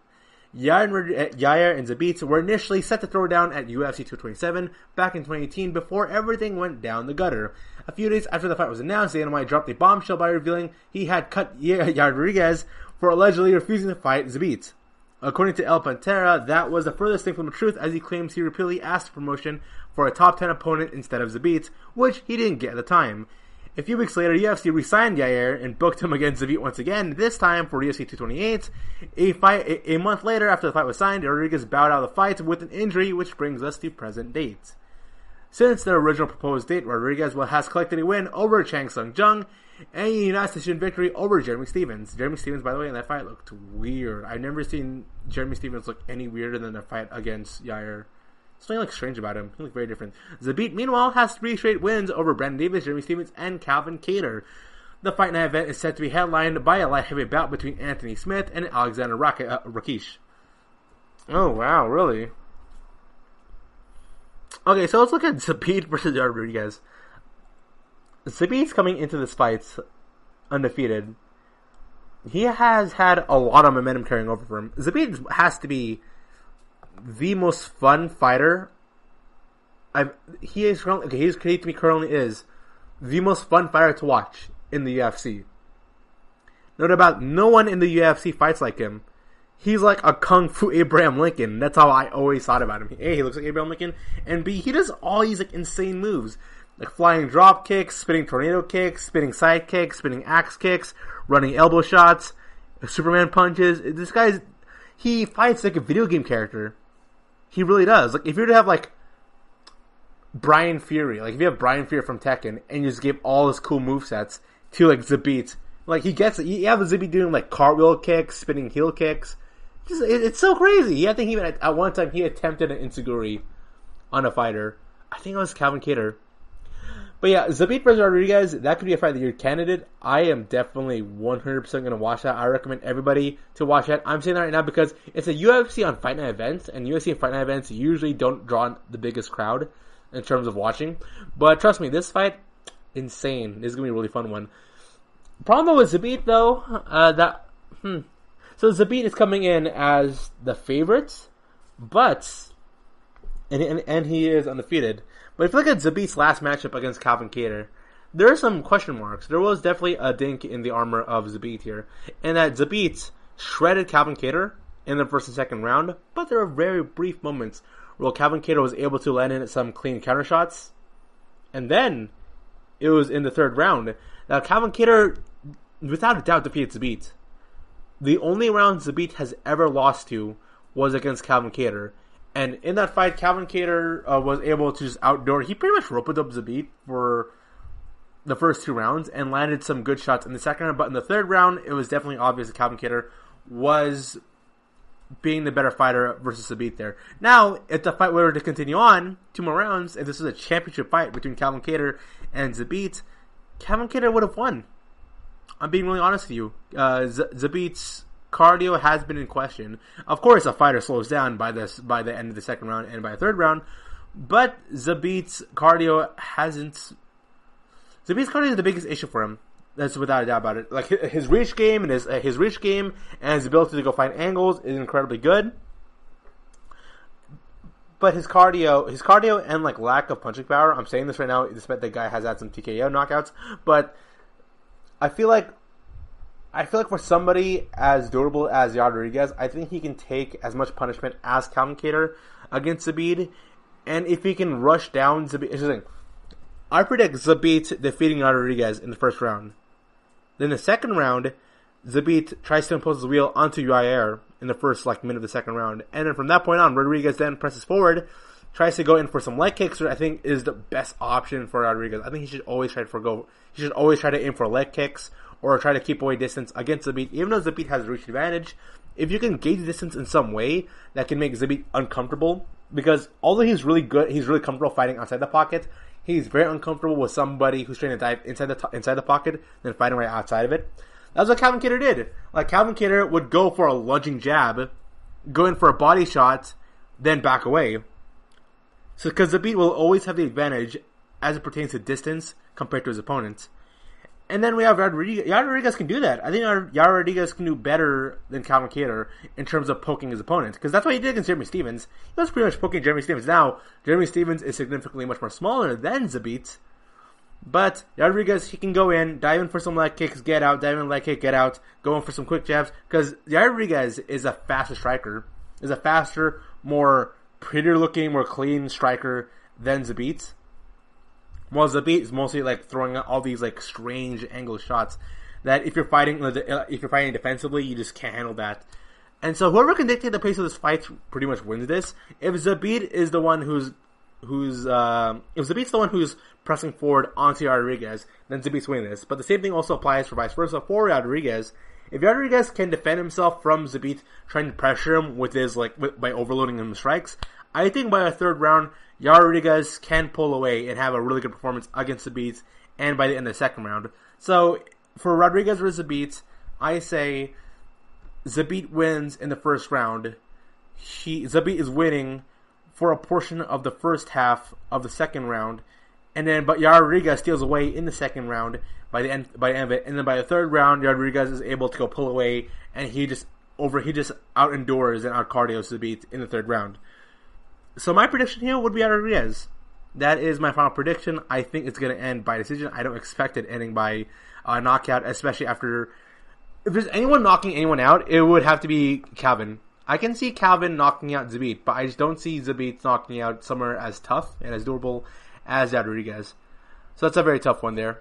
Yair and Zabit were initially set to throw down at UFC 227 back in 2018 before everything went down the gutter. A few days after the fight was announced, Dana White dropped a bombshell by revealing he had cut Yair Rodriguez for allegedly refusing to fight Zabit. According to El Pantera, that was the furthest thing from the truth, as he claims he repeatedly asked for promotion for a top 10 opponent instead of Zabit, which he didn't get at the time. A few weeks later, UFC re-signed Yair and booked him against Zabit once again, this time for UFC 228. A month later, after the fight was signed, Rodriguez bowed out of the fight with an injury, which brings us to present date. Since their original proposed date, Rodriguez has collected a win over Chang Sung Jung and a unanimous decision victory over Jeremy Stephens. Jeremy Stephens, by the way, in that fight looked weird. I've never seen Jeremy Stephens look any weirder than the fight against Yair. Something like strange about him. He looked very different. Zabit, meanwhile, has 3 straight wins over Brandon Davis, Jeremy Stephens, and Calvin Kattar. The fight night event is set to be headlined by a light heavyweight bout between Anthony Smith and Alexander Rakic. Oh, wow, really? Okay, so let's look at Zabit versus Yair Rodriguez. Zabit's coming into this fight undefeated. He has had a lot of momentum carrying over for him. Zabit has to be the most fun fighter. He currently is the most fun fighter to watch in the UFC. Note about no one in the UFC fights like him. He's like a Kung Fu Abraham Lincoln. That's how I always thought about him. A, he looks like Abraham Lincoln, and B, he does all these like insane moves. Like flying drop kicks, spinning tornado kicks, spinning side kicks, spinning axe kicks, running elbow shots, Superman punches. This guy's, he fights like a video game character. He really does. Like, if you were to have, like, Brian Fury, like, if you have Brian Fury from Tekken, and you just give all his cool movesets to, like, Zabit, Like, he gets it. You have Zabit doing, like, cartwheel kicks, spinning heel kicks. It's so crazy. I think even at one time he attempted an enziguri on a fighter. I think it was Calvin Kattar. But yeah, Zabit versus Rodriguez, that could be a fight of the year candidate. I am definitely 100% going to watch that. I recommend everybody to watch that. I'm saying that right now because it's a UFC on Fight Night events, and UFC and Fight Night events usually don't draw the biggest crowd in terms of watching. But trust me, this fight, insane. This is going to be a really fun one. Problem with Zabit, though, So Zabit is coming in as the favorite, but and he is undefeated. But if you look at Zabit's last matchup against Calvin Kattar, there are some question marks. There was definitely a dink in the armor of Zabit here, and that Zabit shredded Calvin Kattar in the first and second round. But there were very brief moments where Calvin Kattar was able to land in some clean counter shots, and then it was in the third round. Now Calvin Kattar, without a doubt, defeated Zabit. The only round Zabit has ever lost to was against Calvin Kattar. And in that fight, Calvin Kattar was able to just outdoor. He pretty much roped up Zabit for the first two rounds and landed some good shots in the second round. But in the third round, it was definitely obvious that Calvin Kattar was being the better fighter versus Zabit there. Now, if the fight were to continue on 2 more rounds, if this was a championship fight between Calvin Kattar and Zabit, Calvin Kattar would have won. I'm being really honest with you. Zabit's cardio has been in question. Of course, a fighter slows down by the end of the second round and by the third round, but Zabit's cardio hasn't. Zabit's cardio is the biggest issue for him. That's without a doubt about it. Like his reach game and his reach game and his ability to go find angles is incredibly good. But his cardio and like lack of punching power. I'm saying this right now, despite the guy has had some TKO knockouts, but I feel like for somebody as durable as Yair Rodriguez, I think he can take as much punishment as Calvin Kattar against Zabit. And if he can rush down Zabit, here's the thing. I predict Zabit defeating Yair Rodriguez in the first round. Then the second round, Zabit tries to impose his wheel onto Yair in the first minute of the second round. And then from that point on, Rodriguez then presses forward, tries to go in for some leg kicks, which I think is the best option for Rodriguez. I think he should always try to aim for leg kicks or try to keep away distance against Zabit. Even though Zabit has reach advantage, if you can gauge distance in some way that can make Zabit uncomfortable, because although he's really good, he's really comfortable fighting outside the pocket, he's very uncomfortable with somebody who's trying to dive inside the pocket than fighting right outside of it. That's what Calvin Kattar did. Like, Calvin Kattar would go for a lunging jab, go in for a body shot, then back away. So, because Zabit will always have the advantage as it pertains to distance compared to his opponent. And then we have Yair Rodriguez. Yair Rodriguez can do that. I think Yair Rodriguez can do better than Calvin Kattar in terms of poking his opponent. Because that's what he did against Jeremy Stephens. He was pretty much poking Jeremy Stephens. Now, Jeremy Stephens is significantly much more smaller than Zabit. But Yair Rodriguez, he can go in, dive in for some leg kicks, get out, dive in leg kick, get out, go in for some quick jabs. Because Yair Rodriguez is a faster striker. Is a faster, more prettier looking, more clean striker than Zabit. While Zabit is mostly throwing out all these strange angle shots that if you're fighting defensively, you just can't handle that. And so whoever can dictate the pace of this fight pretty much wins this. If Zabit is the one who's pressing forward onto Yair Rodriguez, then Zabit's winning this. But the same thing also applies for vice versa for Yair Rodriguez. If Yair Rodriguez can defend himself from Zabit trying to pressure him with his by overloading him strikes, I think by the third round, Yair Rodriguez can pull away and have a really good performance against Zabit, and by the end of the second round. So, for Rodriguez versus Zabit, I say Zabit wins in the first round. Zabit is winning for a portion of the first half of the second round, but Yair Rodriguez steals away in the second round by the end of it, and then by the third round, Yair Rodriguez is able to go pull away, and he just out endures and out cardios Zabit in the third round. So my prediction here would be Yair Rodriguez. That is my final prediction. I think it's going to end by decision. I don't expect it ending by knockout, especially after... If there's anyone knocking anyone out, it would have to be Calvin. I can see Calvin knocking out Zabit, but I just don't see Zabit knocking out somewhere as tough and as durable as Yair Rodriguez. So that's a very tough one there.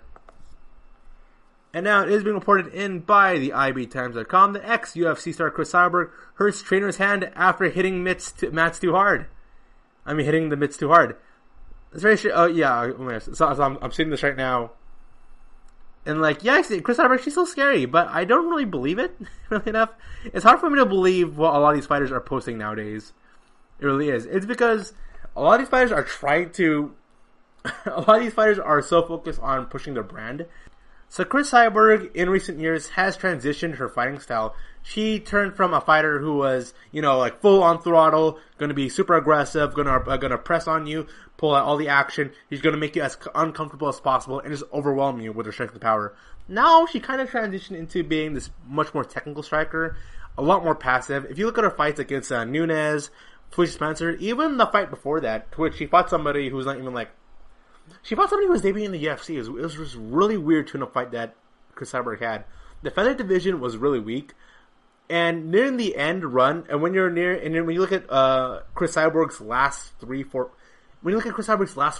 And now it is being reported in by the IBTimes.com that ex-UFC star Chris Cyborg hurts trainer's hand after hitting mats too hard. Hitting the mitts too hard. It's very... Oh, yeah. So I'm seeing this right now. And like, yeah, Chris Cyborg, she's so scary, but I don't really believe it, really enough. It's hard for me to believe what a lot of these fighters are posting nowadays. It really is. It's because a lot of these fighters are trying to... a lot of these fighters are so focused on pushing their brand. So Chris Cyborg, in recent years, has transitioned her fighting style. She turned from a fighter who was, like full on throttle, going to be super aggressive, gonna press on you, pull out all the action. He's going to make you as uncomfortable as possible and just overwhelm you with her strength and power. Now she kind of transitioned into being this much more technical striker, a lot more passive. If you look at her fights against Nunes, Twitch Spencer, even the fight before that, Twitch, she fought somebody who's not even like... She fought somebody who was debuting in the UFC. It was just really weird to a fight that Chris Cyborg had. The feather division was really weak. And near the end run, and when you look at Chris Cyborg's last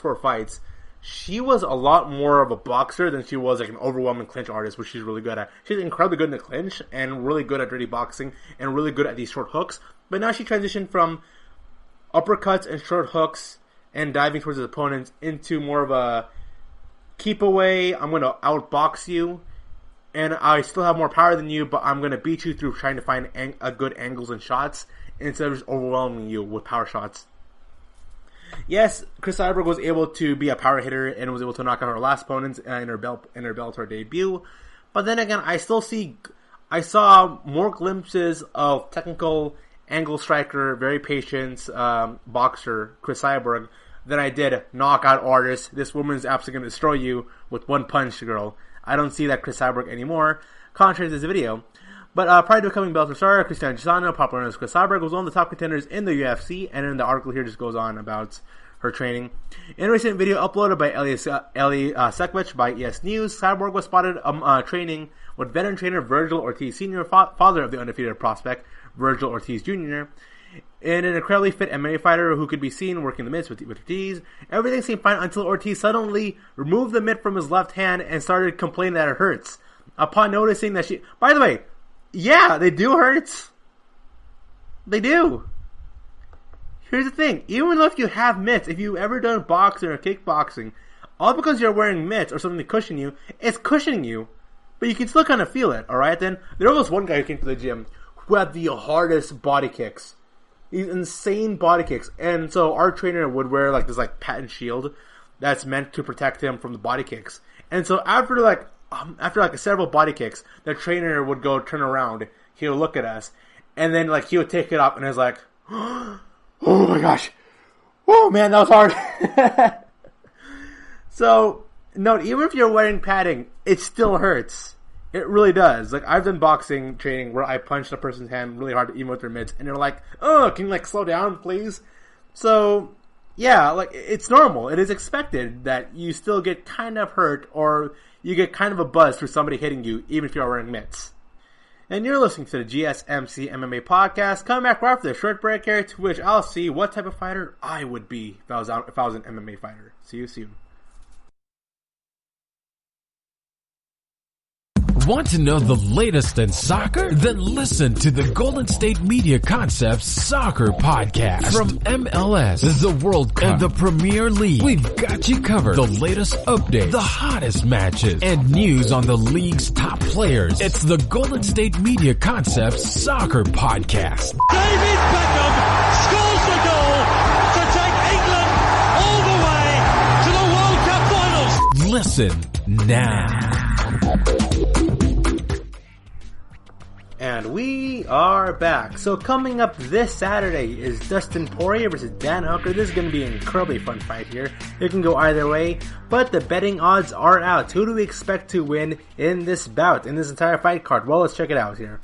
4 fights, she was a lot more of a boxer than she was like an overwhelming clinch artist, which she's really good at. She's incredibly good in the clinch and really good at dirty boxing and really good at these short hooks. But now she transitioned from uppercuts and short hooks and diving towards his opponents into more of a keep away. I'm going to outbox you. And I still have more power than you, but I'm going to beat you through trying to find good angles and shots instead of just overwhelming you with power shots. Yes, Chris Cyborg was able to be a power hitter and was able to knock out her last opponents in her Bellator debut. But then again, I saw more glimpses of technical angle striker, very patient boxer Chris Cyborg than I did knockout artist. This woman's absolutely going to destroy you with one punch, girl. I don't see that Chris Cyborg anymore, contrary to this video. But prior to becoming Bellator star, Cristiano Gisano, popular known as Chris Cyborg, was one of the top contenders in the UFC, and then the article here just goes on about her training. In a recent video uploaded by Eli Sekvich by ES News, Cyborg was spotted training with veteran trainer Virgil Ortiz Sr., father of the undefeated prospect Virgil Ortiz Jr., and an incredibly fit MMA fighter who could be seen working the mitts with Ortiz. Everything seemed fine until Ortiz suddenly removed the mitt from his left hand and started complaining that it hurts. Upon noticing that she... By the way, yeah, they do hurt. They do. Here's the thing. Even if you have mitts, if you've ever done boxing or kickboxing, all because you're wearing mitts or something to cushion you, it's cushioning you. But you can still kind of feel it, alright? Then there was one guy who came to the gym who had the hardest body kicks. These insane body kicks. And so our trainer would wear like this like patent shield that's meant to protect him from the body kicks. And so after several body kicks, the trainer would go turn around, he would look at us, and then like he would take it up and is like, oh my gosh, oh man, that was hard. So note, even if you're wearing padding, it still hurts. It really does. Like, I've done boxing training where I punched a person's hand really hard, even with their mitts, and they're like, oh, can you, like, slow down, please? So, yeah, like, it's normal. It is expected that you still get kind of hurt, or you get kind of a buzz through somebody hitting you, even if you're wearing mitts. And you're listening to the GSMC MMA podcast. Coming back right after the short break here, to which I'll see what type of fighter I would be if I was an MMA fighter. See you soon. Want to know the latest in soccer? Then listen to the Golden State Media Concepts Soccer Podcast. From MLS, the World Cup, and the Premier League, we've got you covered. The latest updates, the hottest matches, and news on the league's top players. It's the Golden State Media Concepts Soccer Podcast. David Beckham scores the goal to take England all the way to the World Cup finals. Listen now. And we are back. So coming up this Saturday is Dustin Poirer versus Dan Hooker. This is going to be an incredibly fun fight here. It can go either way, but the betting odds are out. Who do we expect to win in this bout, in this entire fight card? Well, let's check it out here.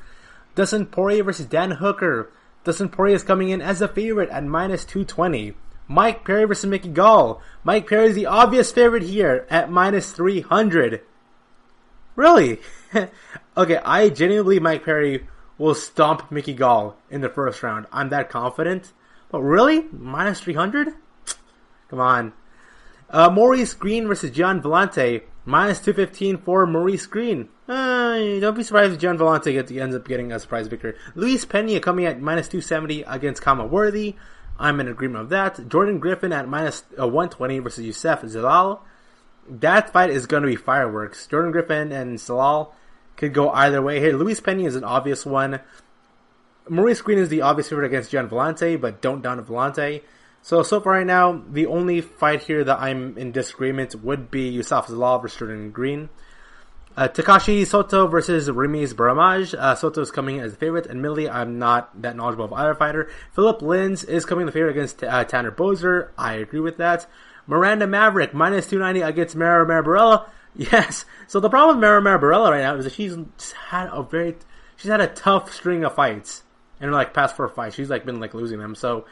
Dustin Poirer versus Dan Hooker. Dustin Poirer is coming in as a favorite at minus 220. Mike Perry versus Mickey Gall. Mike Perry is the obvious favorite here at minus 300. Really? Okay, I genuinely believe Mike Perry will stomp Mickey Gall in the first round. I'm that confident. But really? Minus 300? Come on. Maurice Green versus Gian Vellante. Minus 215 for Maurice Green. Don't be surprised if Gian Vellante ends up getting a surprise victory. Luis Pena coming at minus 270 against Kama Worthy. I'm in agreement with that. Jordan Griffin at minus 120 versus Youssef Zalal. that fight is going to be fireworks. Jordan Griffin and Salal could go either way here. Luis Pena is an obvious one. Maurice Green is the obvious favorite against Gian Vellante, but don't down Vellante. So far right now, the only fight here that I'm in disagreement would be Yusuf Zalal versus Jordan Green. Takashi Soto versus Ramiz Baramaj. Soto is coming as a favorite. Admittedly, I'm not that knowledgeable of either fighter. Philip Lins is coming the favorite against Tanner Boser. I agree with that. Miranda Maverick, minus 290 against Mara Barella. Yes. So the problem with Mara Barella right now is that she's had a tough string of fights in her past 4 fights. She's been losing them. So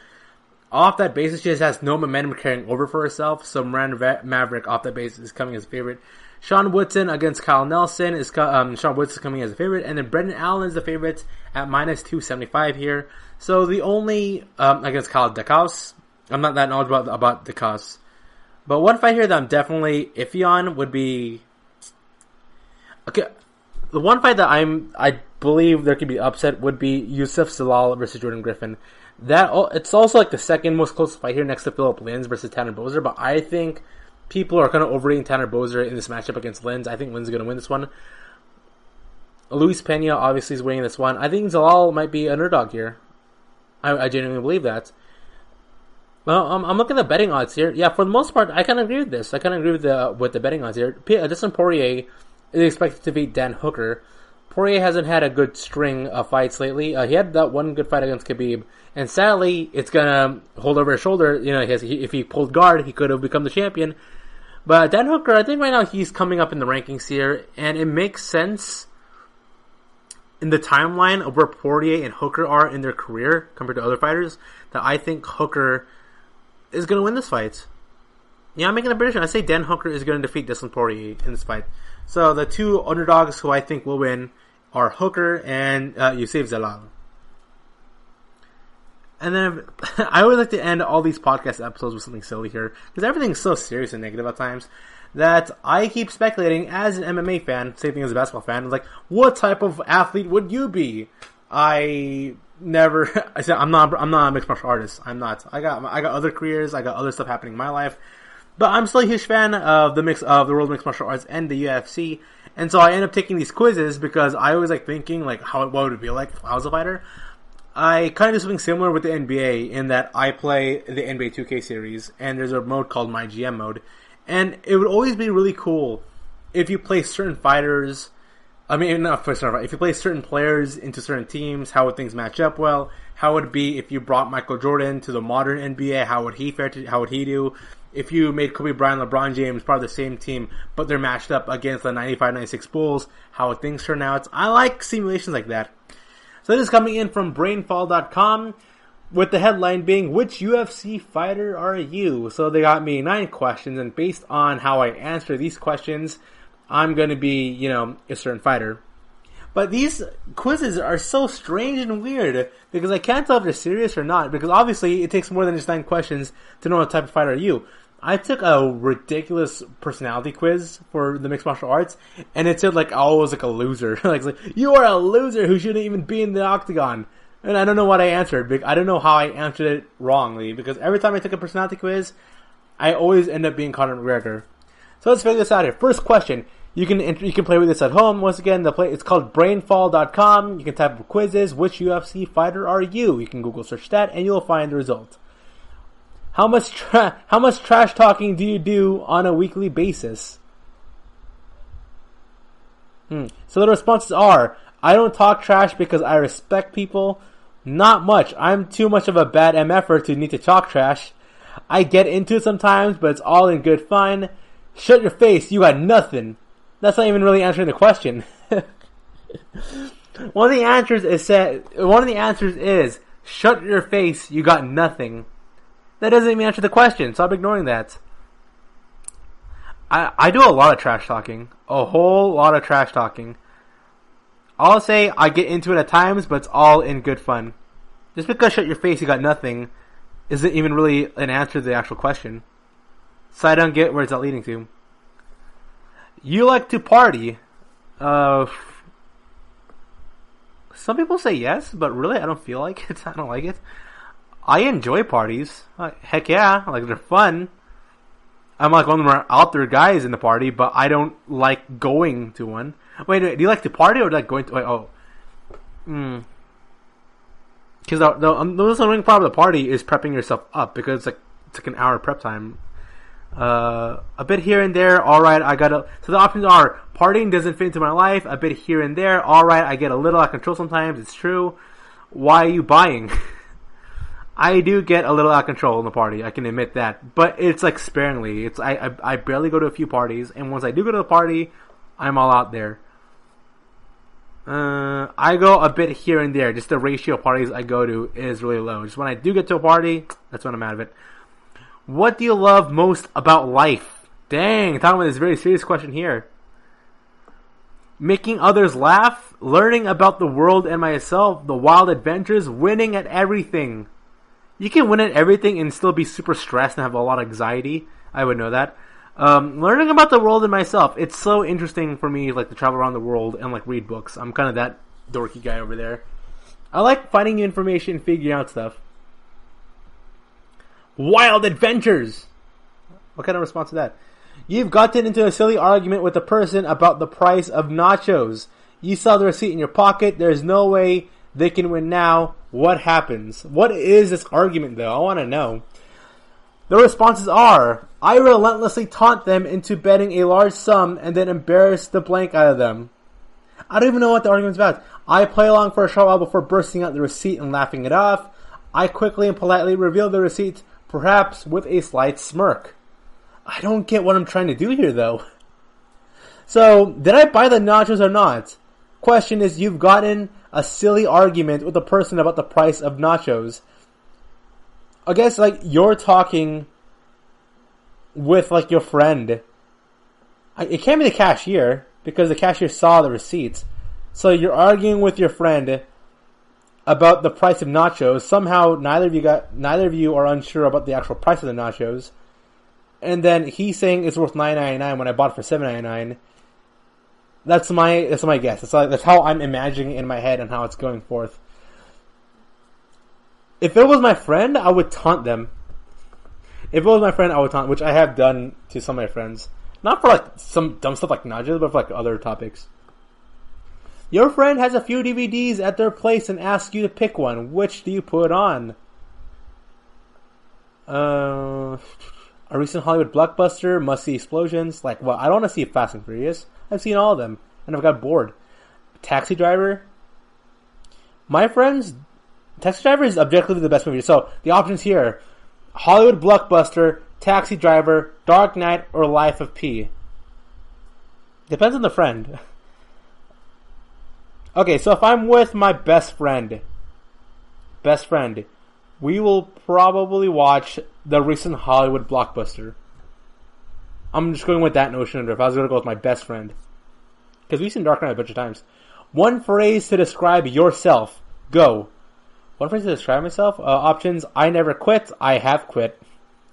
off that basis, she just has no momentum carrying over for herself. So Miranda Maverick off that basis is coming as a favorite. Sean Woodson against Kyle Nelson is Sean Woodson coming as a favorite, and then Brendan Allen is the favorite at minus 275 here. So the only against Kyle Dakaus, I'm not that knowledgeable about Dakaus, but one fight here that I'm definitely iffy on would be the one fight that I believe there could be upset would be Yusuf Zalal versus Jordan Griffin. It's also the second most close fight here next to Philip Lins versus Tanner Boser, but I think people are kind of overrating Tanner Boser in this matchup against Lins. I think Lins is going to win this one. Luis Pena obviously is winning this one. I think Zalal might be an underdog here. I genuinely believe that. Well, I'm looking at the betting odds here. Yeah, for the most part, I kind of agree with this. I kind of agree with the betting odds here. Dustin Poirier is expected to beat Dan Hooker. Poirier hasn't had a good string of fights lately. He had that one good fight against Khabib, and sadly, it's gonna hold over his shoulder. If he pulled guard, he could have become the champion. But Dan Hooker, I think right now he's coming up in the rankings here, and it makes sense in the timeline of where Poirier and Hooker are in their career compared to other fighters, that I think Hooker is going to win this fight. Yeah, I'm making a prediction. I say Dan Hooker is going to defeat Dustin Poirier in this fight. So the two underdogs who I think will win are Hooker and Yusuf Zalal. And then I always like to end all these podcast episodes with something silly here, because everything's so serious and negative at times that I keep speculating as an MMA fan, same thing as a basketball fan, what type of athlete would you be? I said I'm not a mixed martial artist. I'm not. I got other careers. I got other stuff happening in my life. But I'm still a huge fan of the world of mixed martial arts and the UFC. And so I end up taking these quizzes because I always thinking what would it be like if I was a fighter. I kind of do something similar with the NBA in that I play the NBA 2K series, and there's a mode called My GM mode. And it would always be really cool if you play certain fighters. If you play certain players into certain teams, how would things match up well? How would it be if you brought Michael Jordan to the modern NBA? How would he fare? How would he do? If you made Kobe Bryant, LeBron James part of the same team, but they're matched up against the 95-96 Bulls, how would things turn out? I like simulations like that. So this is coming in from Brainfall.com, with the headline being, which UFC fighter are you? So they got me 9 questions, and based on how I answer these questions, I'm going to be, a certain fighter. But these quizzes are so strange and weird, because I can't tell if they're serious or not, because obviously it takes more than just 9 questions to know what type of fighter are you. I took a ridiculous personality quiz for the mixed martial arts, and it said I was a loser. You are a loser who shouldn't even be in the octagon. And I don't know what I answered. I don't know how I answered it wrongly, because every time I took a personality quiz, I always end up being Conor McGregor. So let's figure this out here. First question. You can play with this at home. Once again, it's called Brainfall.com. You can type quizzes. Which UFC fighter are you? You can Google search that, and you'll find the result. How much trash talking do you do on a weekly basis? So the responses are: I don't talk trash because I respect people. Not much. I'm too much of a bad MFer to need to talk trash. I get into it sometimes, but it's all in good fun. Shut your face. You got nothing. That's not even really answering the question. One of the answers is shut your face. You got nothing. That doesn't even answer the question, so I'm ignoring that. I do a lot of trash talking. A whole lot of trash talking. I'll say I get into it at times, but it's all in good fun. Just because shut your face, you got nothing, isn't even really an answer to the actual question. So I don't get where it's leading to. You like to party. Some people say yes, but really I don't feel like it. I don't like it. I enjoy parties. Heck yeah, they're fun. I'm like one of the more out there guys in the party, but I don't like going to one. Wait, do you like to party or like going to? Because the most annoying part of the party is prepping yourself up because it's like an hour prep time. A bit here and there, alright, so the options are, partying doesn't fit into my life, a bit here and there, alright, I get a little out of control sometimes, it's true. Why are you buying? I do get a little out of control in the party, I can admit that, but it's like sparingly. I barely go to a few parties, and once I do go to the party, I'm all out there. I go a bit here and there, just the ratio of parties I go to is really low. Just when I do get to a party, that's when I'm out of it. What do you love most about life? Dang, talking about this very serious question here. Making others laugh, learning about the world and myself, the wild adventures, winning at everything. You can win at everything and still be super stressed and have a lot of anxiety. I would know that. Learning about the world and myself. It's so interesting for me, like, to travel around the world and, like, read books. I'm kind of that dorky guy over there. I like finding new information, figuring out stuff. Wild adventures! What kind of response to that? You've gotten into a silly argument with a person about the price of nachos. You saw the receipt in your pocket. There's no way they can win now. What happens? What is this argument, though? I want to know. The responses are, I relentlessly taunt them into betting a large sum and then embarrass the blank out of them. I don't even know what the argument's about. I play along for a short while before bursting out the receipt and laughing it off. I quickly and politely reveal the receipt, perhaps with a slight smirk. I don't get what I'm trying to do here, though. So, did I buy the nachos or not? Question is, you've gotten a silly argument with a person about the price of nachos. I guess, like, you're talking with, like, your friend. It can't be the cashier, because the cashier saw the receipts. So you're arguing with your friend about the price of nachos. Somehow, neither of you are unsure about the actual price of the nachos. And then he's saying it's worth $9.99 when I bought it for $7.99. That's my guess. That's how I'm imagining it in my head and how it's going forth. If it was my friend, I would taunt them. If it was my friend, I would taunt, which I have done to some of my friends. Not for like some dumb stuff like nachos, but for like other topics. Your friend has a few DVDs at their place and asks you to pick one. Which do you put on? A recent Hollywood blockbuster, must-see explosions. Like, well, I don't want to see Fast and Furious. I've seen all of them, and I've got bored. Taxi Driver. My friends, Taxi Driver is objectively the best movie. So, the options here. Hollywood blockbuster, Taxi Driver, Dark Knight, or Life of Pi. Depends on the friend. Okay, so if I'm with my best friend, we will probably watch the recent Hollywood blockbuster. I'm just going with that notion if I was going to go with my best friend. Because we've seen Dark Knight a bunch of times. One phrase to describe yourself. Go. One phrase to describe myself? Options, I never quit, I have quit.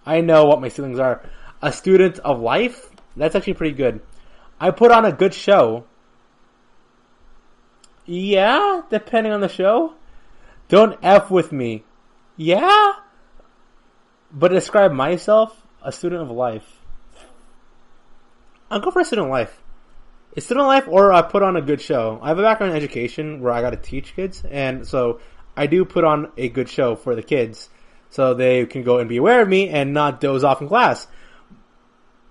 I know what my ceilings are. A student of life? That's actually pretty good. I put on a good show. Yeah, depending on the show. Don't F with me. Yeah? But describe myself, a student of life. I'll go for a student of life. A student of life, or I put on a good show. I have a background in education where I got to teach kids, and so I do put on a good show for the kids so they can go and be aware of me and not doze off in class.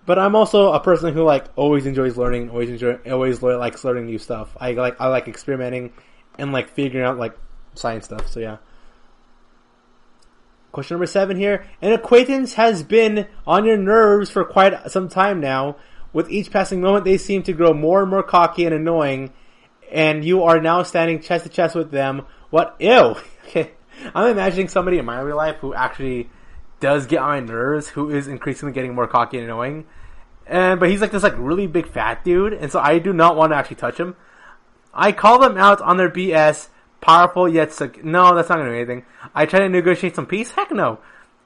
But I'm also a person who like always enjoys learning, always likes learning new stuff. I like experimenting and like figuring out like science stuff. So yeah. Question number 7 here. An acquaintance has been on your nerves for quite some time now. With each passing moment, they seem to grow more and more cocky and annoying, and you are now standing chest to chest with them. What? Ew. Okay. I'm imagining somebody in my real life who actually does get on my nerves, who is increasingly getting more cocky and annoying. But he's like this like really big fat dude, and so I do not want to actually touch him. I call them out on their BS, powerful yet no, that's not going to do anything. I try to negotiate some peace? Heck no.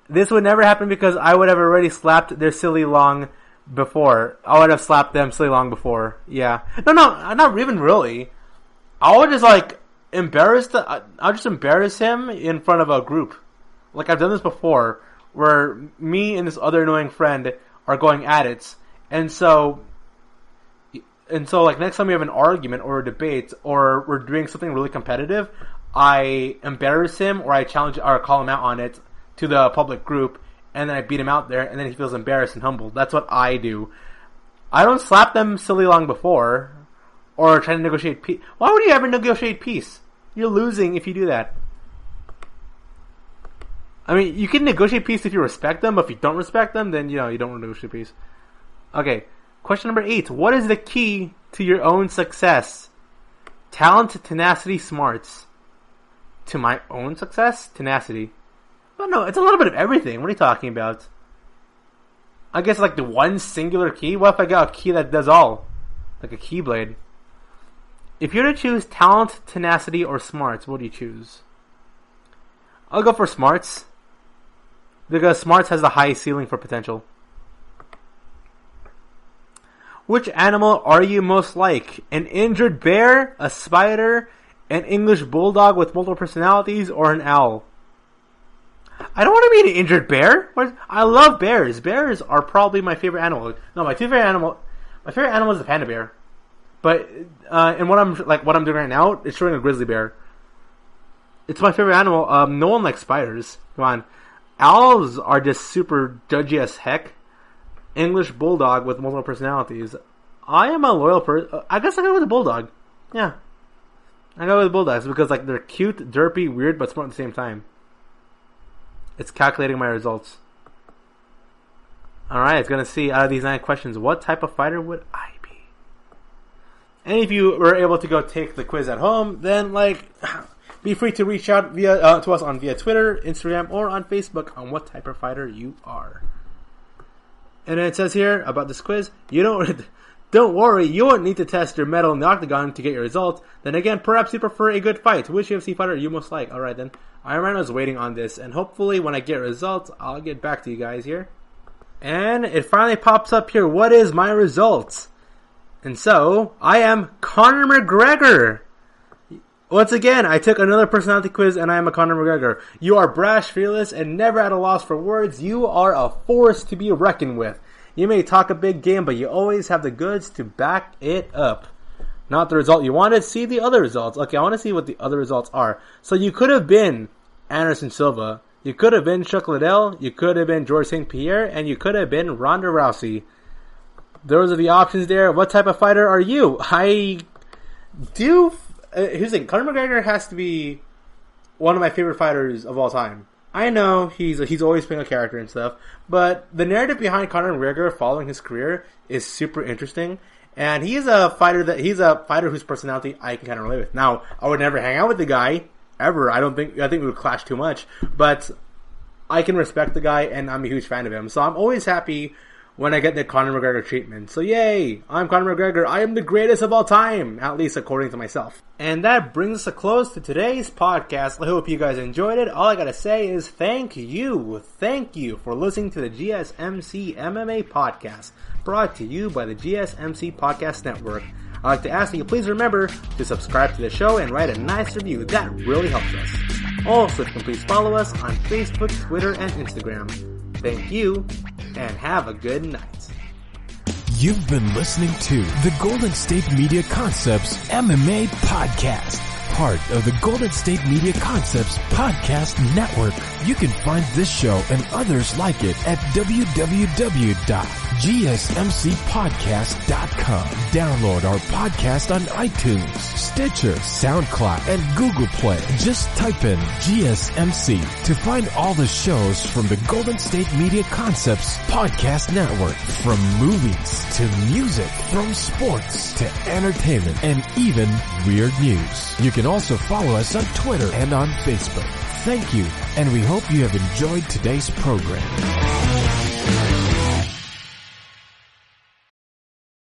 This would never happen because I would have already slapped their silly long before. I would have slapped them silly long before. Yeah. No, not even really. I would just like I'll just embarrass him in front of a group. Like I've done this before, where me and this other annoying friend are going at it. And so like next time we have an argument or a debate or we're doing something really competitive, I embarrass him or I challenge or call him out on it to the public group, and then I beat him out there, and then he feels embarrassed and humbled. That's what I do. I don't slap them silly long before or try to negotiate peace. Why would you ever negotiate peace? You're losing if you do that. I mean, you can negotiate peace if you respect them, but if you don't respect them, then, you don't want to negotiate peace. Okay, question number 8. What is the key to your own success? Talent, tenacity, smarts. To my own success? Tenacity. Well, no, it's a little bit of everything. What are you talking about? I guess like the one singular key? What if I got a key that does all? Like a keyblade. If you're to choose talent, tenacity, or smarts, what do you choose? I'll go for smarts. Because smarts has the highest ceiling for potential. Which animal are you most like? An injured bear? A spider? An English bulldog with multiple personalities? Or an owl? I don't want to be an injured bear. I love bears. Bears are probably my favorite animal. No, my favorite animal is the panda bear. But and what I'm doing right now, it's showing a grizzly bear. It's my favorite animal. No one likes spiders. Come on, owls are just super judgy as heck. English bulldog with multiple personalities. I am a loyal person. I guess I go with the bulldog. Yeah, I go with bulldogs because like they're cute, derpy, weird, but smart at the same time. It's calculating my results. Alright, it's going to see out of these 9 questions, what type of fighter would I be? And if you were able to go take the quiz at home, then be free to reach out to us via Twitter, Instagram, or on Facebook on what type of fighter you are. And then it says here about this quiz, don't worry, you won't need to test your metal in the octagon to get your results. Then again, perhaps you prefer a good fight. Which UFC fighter you most like? Alright then. Iron is waiting on this, and hopefully when I get results, I'll get back to you guys here. And it finally pops up here. What is my results? And so, I am Conor McGregor. Once again, I took another personality quiz, and I am a Conor McGregor. You are brash, fearless, and never at a loss for words. You are a force to be reckoned with. You may talk a big game, but you always have the goods to back it up. Not the result you wanted, see the other results. Okay, I want to see what the other results are. So you could have been Anderson Silva, you could have been Chuck Liddell, you could have been George St. Pierre, and you could have been Ronda Rousey. Those are the options there. What type of fighter are you? Here's the thing, Conor McGregor has to be one of my favorite fighters of all time. I know he's always playing a character and stuff, but the narrative behind Conor McGregor following his career is super interesting. And he's a fighter whose personality I can kind of relate with. Now, I would never hang out with the guy, ever. I think we would clash too much. But I can respect the guy, and I'm a huge fan of him. So I'm always happy when I get the Conor McGregor treatment. So yay, I'm Conor McGregor. I am the greatest of all time, at least according to myself. And that brings us a close to today's podcast. I hope you guys enjoyed it. All I gotta say is thank you for listening to the GSMC MMA podcast, brought to you by the GSMC Podcast Network. I'd like to ask that you please remember to subscribe to the show and write a nice review. That really helps us. Also, you can please follow us on Facebook, Twitter, and Instagram. Thank you, and have a good night. You've been listening to the Golden State Media Concepts MMA Podcast, part of the Golden State Media Concepts Podcast Network. You can find this show and others like it at www.gsmcpodcast.com. Download our podcast on iTunes, Stitcher, SoundCloud, and Google Play. Just type in GSMC to find all the shows from the Golden State Media Concepts Podcast Network. From movies to music, from sports to entertainment, and even weird news. You can also follow us on Twitter and on Facebook. Thank you, and we hope you have enjoyed today's program.